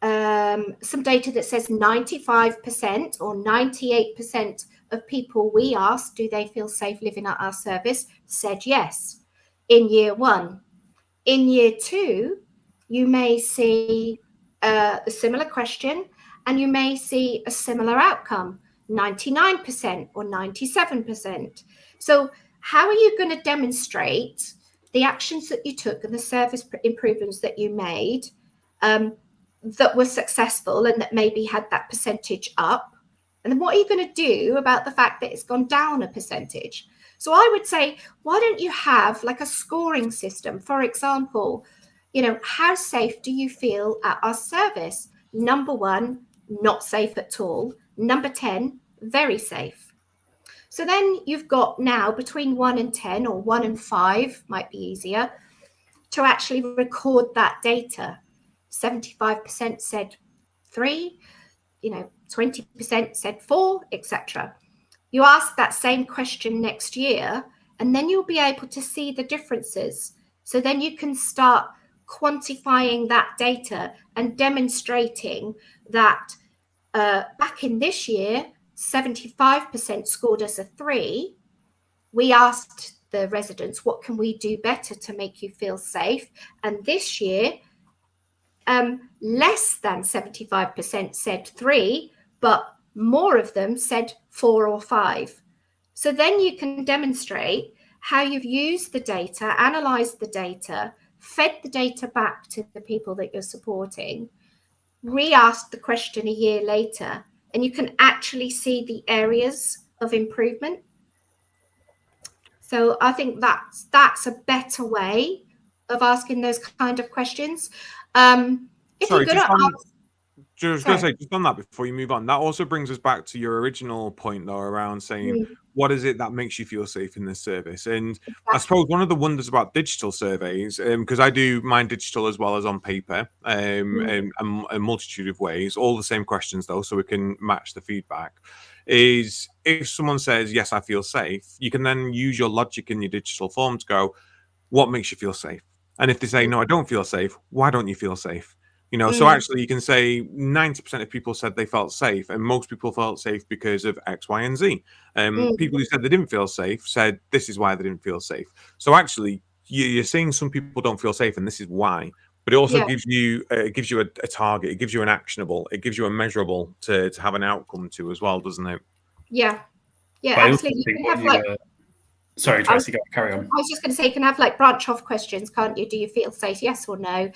C: some data that says 95% or 98% of people we asked, do they feel safe living at our service, said yes in year 1. In year 2, you may see a similar question and you may see a similar outcome, 99% or 97%. So how are you going to demonstrate the actions that you took and the service improvements that you made that were successful and that maybe had that percentage up? And then what are you going to do about the fact that it's gone down a percentage? So I would say, why don't you have like a scoring system? For example, how safe do you feel at our service? Number 1, not safe at all. Number 10, very safe. So then you've got now between 1 and 10 or 1 and 5 might be easier to actually record that data. 75% said 3, 20% said 4, etc. You ask that same question next year, and then you'll be able to see the differences. So then you can start quantifying that data and demonstrating that back in this year, 75% scored us a 3. We asked the residents, what can we do better to make you feel safe? And this year, less than 75% said 3, but more of them said 4 or 5. So then you can demonstrate how you've used the data, analyzed the data, fed the data back to the people that you're supporting, re-asked the question a year later, and you can actually see the areas of improvement. So I think that's a better way of asking those kind of questions. If
A: Sorry,
C: you're going to ask,
A: just going to say, just on that before you move on, that also brings us back to your original point, though, around saying, what is it that makes you feel safe in this service? And exactly. I suppose one of the wonders about digital surveys, because I do mine digital as well as on paper, in a multitude of ways, all the same questions, though, so we can match the feedback, is if someone says, yes, I feel safe, you can then use your logic in your digital form to go, what makes you feel safe? And if they say, no, I don't feel safe, why don't you feel safe? So actually you can say 90% of people said they felt safe, and most people felt safe because of X, Y, and Z. People who said they didn't feel safe said this is why they didn't feel safe. So actually you're saying some people don't feel safe and this is why, but it also gives you a target, it gives you an actionable, it gives you a measurable to have an outcome to as well, doesn't it?
C: Yeah, absolutely. You can have
B: sorry, Tracy, carry on.
C: I was just going to say, you can have like branch off questions, can't you? Do you feel safe? Yes or no?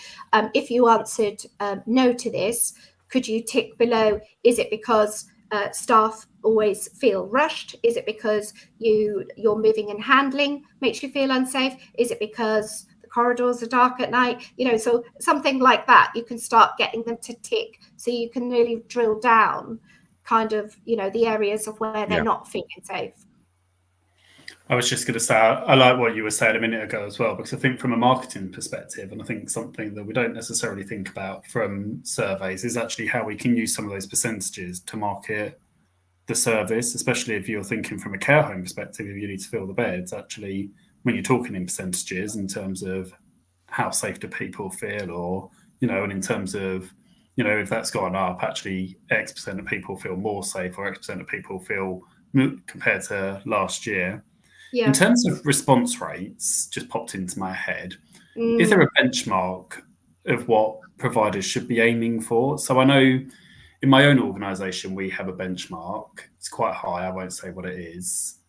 C: If you answered no to this, could you tick below, is it because staff always feel rushed? Is it because your moving and handling makes you feel unsafe? Is it because the corridors are dark at night? So something like that, you can start getting them to tick, so you can really drill down kind of, the areas of where they're not feeling safe.
B: I was just going to say, I like what you were saying a minute ago as well, because I think from a marketing perspective, and I think something that we don't necessarily think about from surveys is actually how we can use some of those percentages to market the service, especially if you're thinking from a care home perspective, if you need to fill the beds. Actually, when you're talking in percentages in terms of how safe do people feel, or, and in terms of, if that's gone up, actually X% of people feel more safe, or X% of people feel compared to last year. Yeah. In terms of response rates, just popped into my head, is there a benchmark of what providers should be aiming for? So I know in my own organisation, we have a benchmark. It's quite high. I won't say what it is.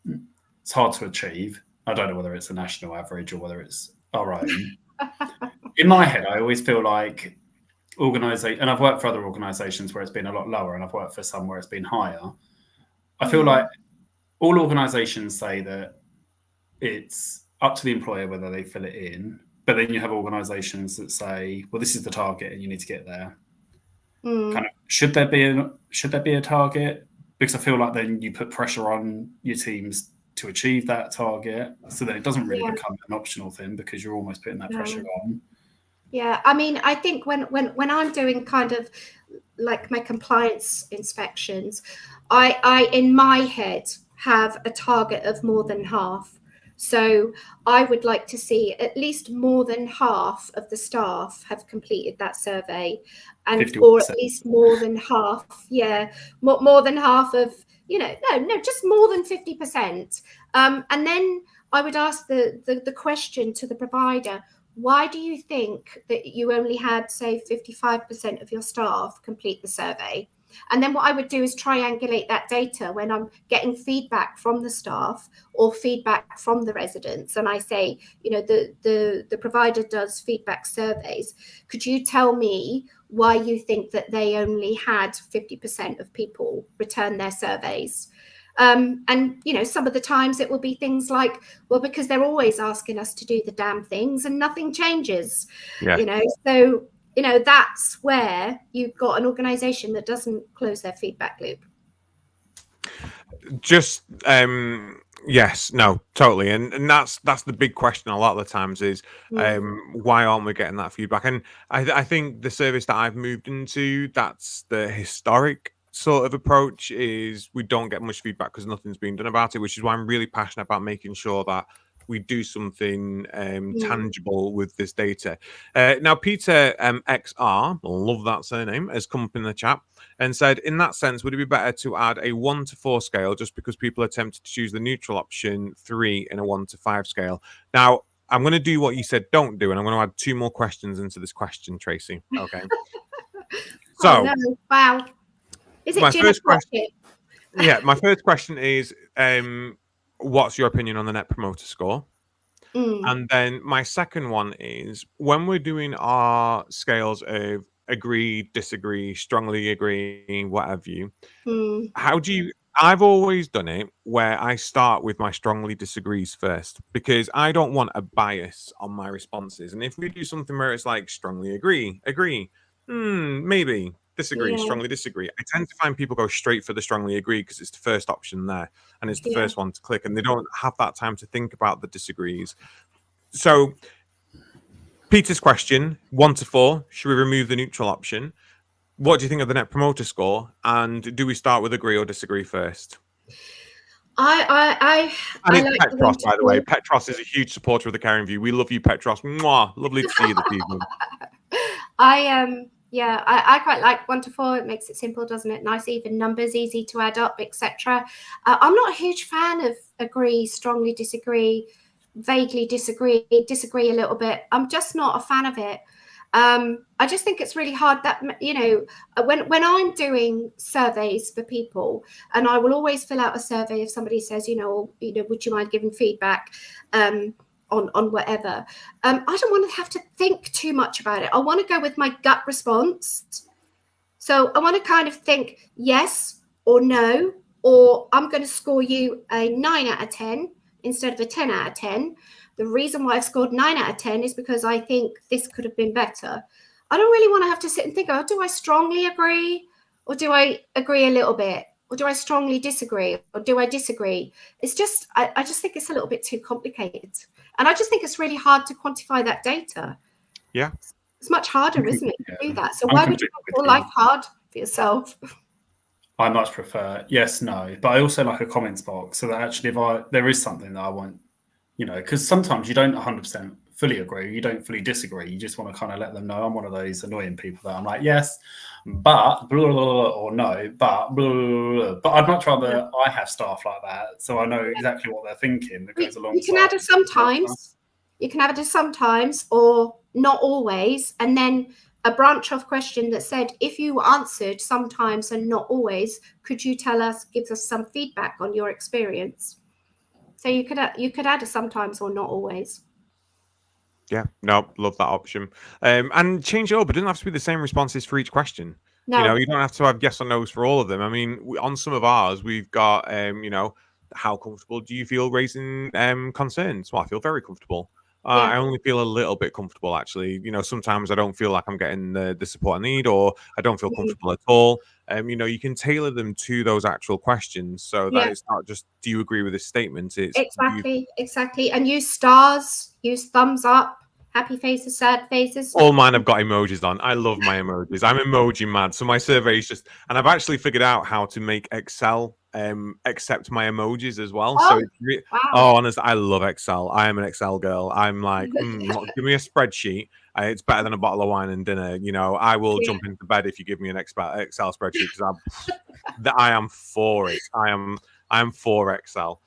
B: It's hard to achieve. I don't know whether it's a national average or whether it's our own. In my head, I always feel like and I've worked for other organisations where it's been a lot lower, and I've worked for some where it's been higher. I feel like all organisations say that it's up to the employer whether they fill it in, but then you have organisations that say, well, this is the target and you need to get there. Kind of should there be a target? Because I feel like then you put pressure on your teams to achieve that target, so that it doesn't really become an optional thing because you're almost putting that pressure on.
C: Yeah, I mean, I think when I'm doing kind of like my compliance inspections, I in my head have a target of more than half. So I would like to see at least more than half of the staff have completed that survey, and
B: 50%.
C: or at least more than half, more than half of, no, just more than 50%. And then I would ask the question to the provider: why do you think that you only had, say, 55% of your staff complete the survey? And then what I would do is triangulate that data when I'm getting feedback from the staff or feedback from the residents. And I say, the provider does feedback surveys. Could you tell me why you think that they only had 50% of people return their surveys? And some of the times it will be things like, well, because they're always asking us to do the damn things and nothing changes. So that's where you've got an organization that doesn't close their feedback loop.
A: Just yes, no, totally, and that's the big question a lot of the times is why aren't we getting that feedback? And I think the service that I've moved into, that's the historic sort of approach, is we don't get much feedback because nothing's being done about it, which is why I'm really passionate about making sure that we do something tangible with this data. Now, Peter XR, love that surname, has come up in the chat and said, in that sense, would it be better to add a 1 to 4 scale just because people are tempted to choose the neutral option 3 in a 1 to 5 scale? Now, I'm going to do what you said don't do, and I'm going to add 2 more questions into this question, Tracy. Okay. So,
C: no. Wow. Is it
A: my first question? Yeah, my first question is, what's your opinion on the Net Promoter Score? And then my second one is, when we're doing our scales of agree, disagree, strongly agree, what have you, how do you... I've always done it where I start with my strongly disagrees first, because I don't want a bias on my responses. And if we do something where it's like strongly agree, maybe, disagree, strongly disagree, I tend to find people go straight for the strongly agree because it's the first option there and it's the first one to click, and they don't have that time to think about the disagrees. So Peter's question, 1 to 4, should we remove the neutral option? What do you think of the Net Promoter Score? And do we start with agree or disagree first?
C: I
A: like
C: Petros,
A: by the way. Petros is a huge supporter of the Caring View. We love you, Petros. Mwah. Lovely to see you this evening.
C: I quite like 1 to 4. It makes it simple, doesn't it? Nice even numbers, easy to add up, etc. I'm not a huge fan of agree, strongly disagree, vaguely disagree a little bit. I'm just not a fan of it. I just think it's really hard that, when I'm doing surveys for people, and I will always fill out a survey if somebody says, would you mind giving feedback on whatever. I don't want to have to think too much about it. I want to go with my gut response. So I want to kind of think yes or no, or I'm going to score you a 9 out of 10 instead of a 10 out of 10. The reason why I've scored 9 out of 10 is because I think this could have been better. I don't really want to have to sit and think, do I strongly agree, or do I agree a little bit, or do I strongly disagree, or do I disagree? It's just, I just think it's a little bit too complicated. And I just think it's really hard to quantify that data.
A: Yeah.
C: It's much harder, isn't it, to do that? So why would you make your life hard for yourself?
B: I much prefer yes, no, but I also like a comments box, so that actually if there is something that I want, because sometimes you don't 100% fully agree, you don't fully disagree, you just want to kind of let them know. I'm one of those annoying people that I'm like, yes, but blah, blah, blah, or no, but blah, blah, blah. But I'd much rather I have staff like that, so I know exactly what they're thinking. That goes along.
C: You can add a sometimes. You can add a sometimes or not always, and then a branch off question that said, if you answered sometimes and not always, could you give us some feedback on your experience? So you could add a sometimes or not always.
A: Yeah, no, love that option. And change it up. It doesn't have to be the same responses for each question.
C: No.
A: You don't have to have yes or no's for all of them. I mean, on some of ours, we've got, how comfortable do you feel raising concerns? Well, I feel very comfortable. I only feel a little bit comfortable, actually. You know, sometimes I don't feel like I'm getting the support I need, or I don't feel comfortable at all. You know, you can tailor them to those actual questions so that it's not just, do you agree with this statement? It's
C: exactly. And use stars, use thumbs up, happy faces, sad faces.
A: All mine have got emojis on. I love my emojis. I'm emoji mad. So my survey is just, and I've actually figured out how to make Excel accept my emojis as well. So
C: Wow.
A: honestly, I love Excel. I am an Excel girl. I'm like, give me a spreadsheet. It's better than a bottle of wine and dinner. You know, I will jump into bed if you give me an Excel spreadsheet, because I am for it. I am for Excel.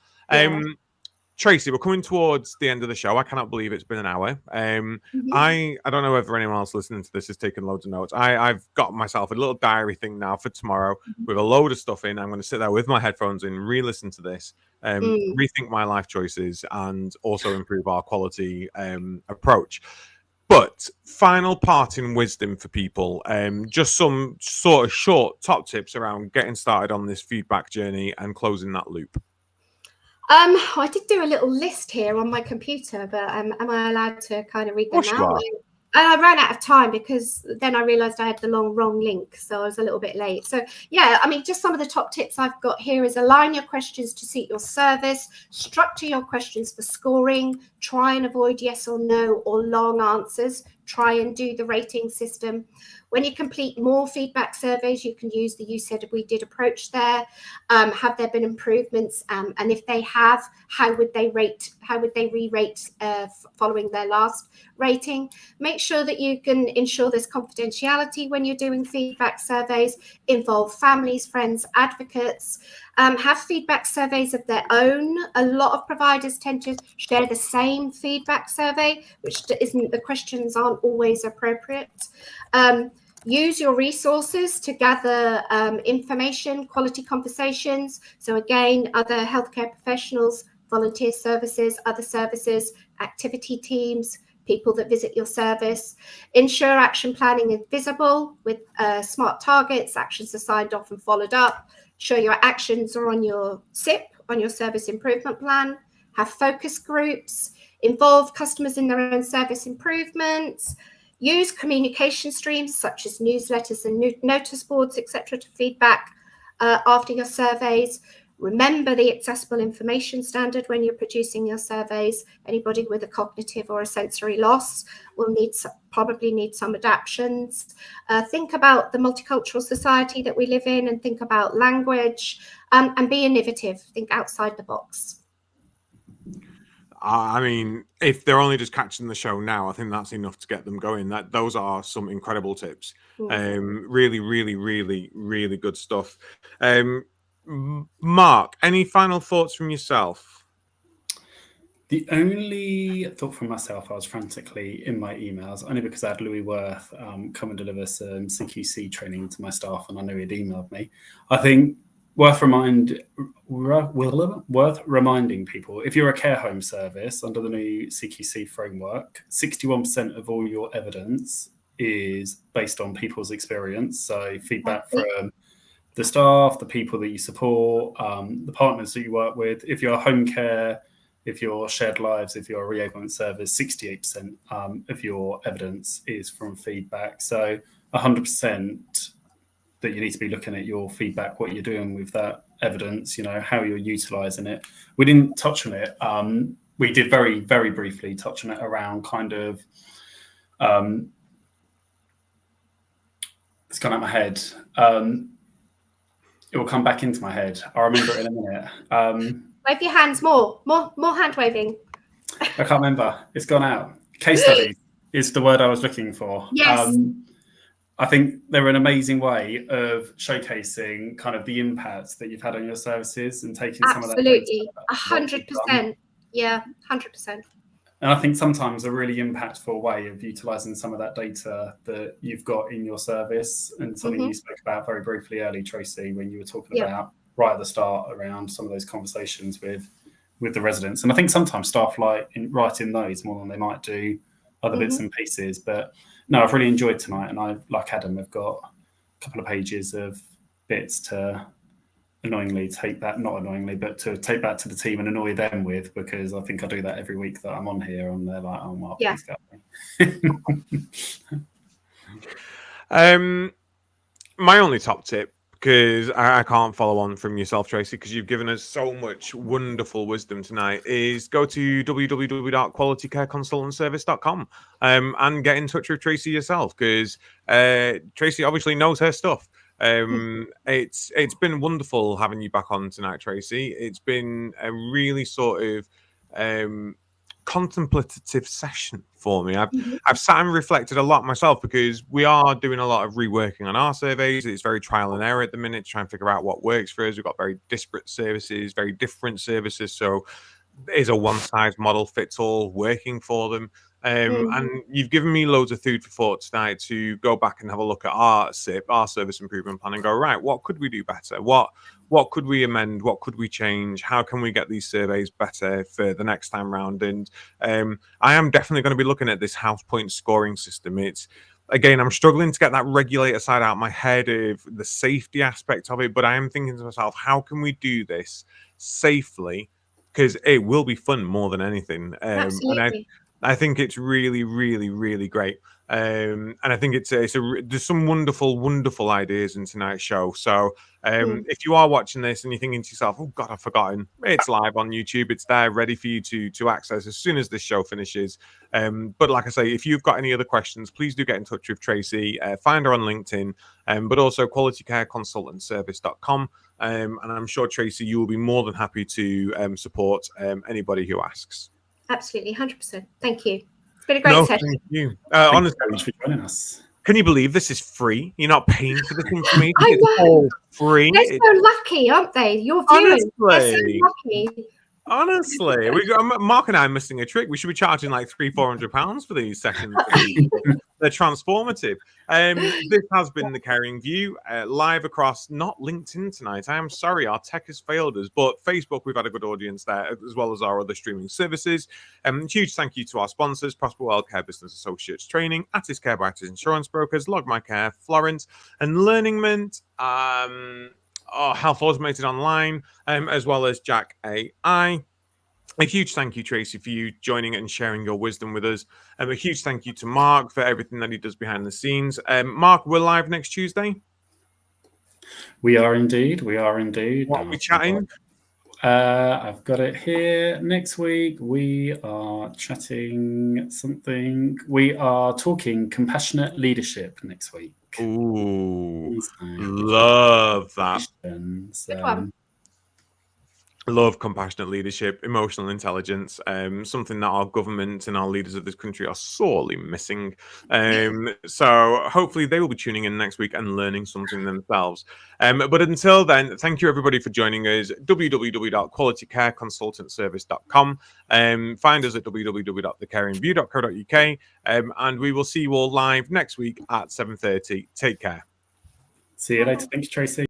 A: Tracy, we're coming towards the end of the show. I cannot believe it's been an hour. I don't know whether anyone else listening to this has taken loads of notes. I've got myself a little diary thing now for tomorrow with a load of stuff in. I'm going to sit there with my headphones in, re-listen to this, rethink my life choices, and also improve our quality approach. But final parting wisdom for people, just some sort of short top tips around getting started on this feedback journey and closing that loop.
C: I did do a little list here on my computer, but am I allowed to kind of read them now? I ran out of time because then I realized I had the wrong link, so I was a little bit late. So yeah, I mean, just some of the top tips I've got here is align your questions to suit your service, structure your questions for scoring, try and avoid yes or no or long answers, try and do the rating system. When you complete more feedback surveys, you can use the "you said we did" approach there. Have there been improvements? And if they have, how would they rate? How would they re-rate following their last rating? Make sure that you can ensure there's confidentiality when you're doing feedback surveys. Involve families, friends, advocates. Have feedback surveys of their own. A lot of providers tend to share the same feedback survey, which isn't, the questions aren't always appropriate. Use your resources to gather information, quality conversations. So again, other healthcare professionals, volunteer services, other services, activity teams, people that visit your service. Ensure action planning is visible with smart targets, actions are signed off and followed up. Show your actions are on your SIP, on your service improvement plan. Have focus groups. Involve customers in their own service improvements. Use communication streams such as newsletters and notice boards, etc., to feedback after your surveys. Remember the accessible information standard when you're producing your surveys. Anybody with a cognitive or a sensory loss will probably need some adaptations. Think about the multicultural society that we live in, and think about language, and be innovative. Think outside the box.
A: I mean, if they're only just catching the show now, I think that's enough to get them going. Those are some incredible tips. Really, really, really, really good stuff. Mark, any final thoughts from yourself?
B: The only thought from myself, I was frantically in my emails, only because I had Louis Worth come and deliver some CQC training to my staff, and I knew he'd emailed me. I think worth reminding people, if you're a care home service under the new CQC framework, 61% of all your evidence is based on people's experience. So feedback from the staff, the people that you support, the partners that you work with. If you're home care, if you're shared lives, if you're a reablement service, 68% of your evidence is from feedback. So 100% that you need to be looking at your feedback, what you're doing with that evidence, you know, how you're utilizing it. We didn't touch on it. We did very, very briefly touch on it around kind of, it's gone out my head. It will come back into my head. I'll remember it in a minute.
C: Wave your hands more hand waving.
B: I can't remember. It's gone out. Case studies is the word I was looking for.
C: Yes.
B: I think they're an amazing way of showcasing kind of the impact that you've had on your services and taking some of that.
C: Absolutely, 100%. Yeah, 100%.
B: And I think sometimes a really impactful way of utilising some of that data that you've got in your service, and something you spoke about very briefly early, Tracy, when you were talking about right at the start around some of those conversations with the residents. And I think sometimes staff like writing those more than they might do other bits and pieces. But no, I've really enjoyed tonight, and I, like Adam, have got a couple of pages of bits to annoyingly take that, not annoyingly, but to take that to the team and annoy them with, because I think I do that every week that I'm on here, and they're like, "Oh, Mark, please go."
A: My only top tip, because I can't follow on from yourself, Tracy, because you've given us so much wonderful wisdom tonight, is go to www.qualitycareconsultantservice.com and get in touch with Tracy yourself, because Tracy obviously knows her stuff. It's been wonderful having you back on tonight, Tracy. It's been a really sort of contemplative session for me. I've sat and reflected a lot myself, because we are doing a lot of reworking on our surveys. It's very trial and error at the minute to try and figure out what works for us. We've got very disparate services, very different services. So is a one-size model fits all working for them? And you've given me loads of food for thought tonight to go back and have a look at our SIP, our service improvement plan, and go, right, what could we do better? What could we amend? What could we change? How can we get these surveys better for the next time round? And I am definitely going to be looking at this house point scoring system. Again, I'm struggling to get that regulator side out of my head of the safety aspect of it, but I am thinking to myself, how can we do this safely? Because it will be fun more than anything. And I think it's really, really, really great. And I think there's some wonderful, wonderful ideas in tonight's show. So if you are watching this and you're thinking to yourself, "Oh God, I've forgotten," it's live on YouTube. It's there, ready for you to access as soon as this show finishes. But like I say, if you've got any other questions, please do get in touch with Tracy. Find her on LinkedIn, but also qualitycareconsultantservice.com. And I'm sure, Tracy, you will be more than happy to support anybody who asks.
C: Absolutely, 100%. Thank you. It's been a great session.
A: Thank you.
B: Honestly, thank you for joining us.
A: Can you believe this is free? You're not paying for this information.
C: I know.
A: It's all free.
C: They're so lucky, aren't they? Your viewers, they're so lucky.
A: Honestly, Mark and I are missing a trick. We should be charging like £300-400 for these sessions. They're transformative. This has been The Caring View, live across not LinkedIn tonight. I am sorry, our tech has failed us, but Facebook, we've had a good audience there, as well as our other streaming services. Huge thank you to our sponsors, Prosper World Care Business Associates Training, Attis Care by Attis Insurance Brokers, Log My Care, Florence, and Learningment. Health Automated Online, as well as Jack AI. A huge thank you, Tracy, for you joining and sharing your wisdom with us. A huge thank you to Mark for everything that he does behind the scenes. Mark, we're live next Tuesday.
B: We are indeed. What are
A: we chatting?
B: I've got it here. Next week, we are chatting something. We are talking compassionate leadership next week.
A: Ooh, love that. Love compassionate leadership, emotional intelligence, something that our government and our leaders of this country are sorely missing. So hopefully they will be tuning in next week and learning something themselves. But until then, thank you everybody for joining us. www.qualitycareconsultantservice.com. Find us at www.thecaringview.co.uk. And we will see you all live next week at 7:30. Take care.
B: See you later. Thanks, Tracy.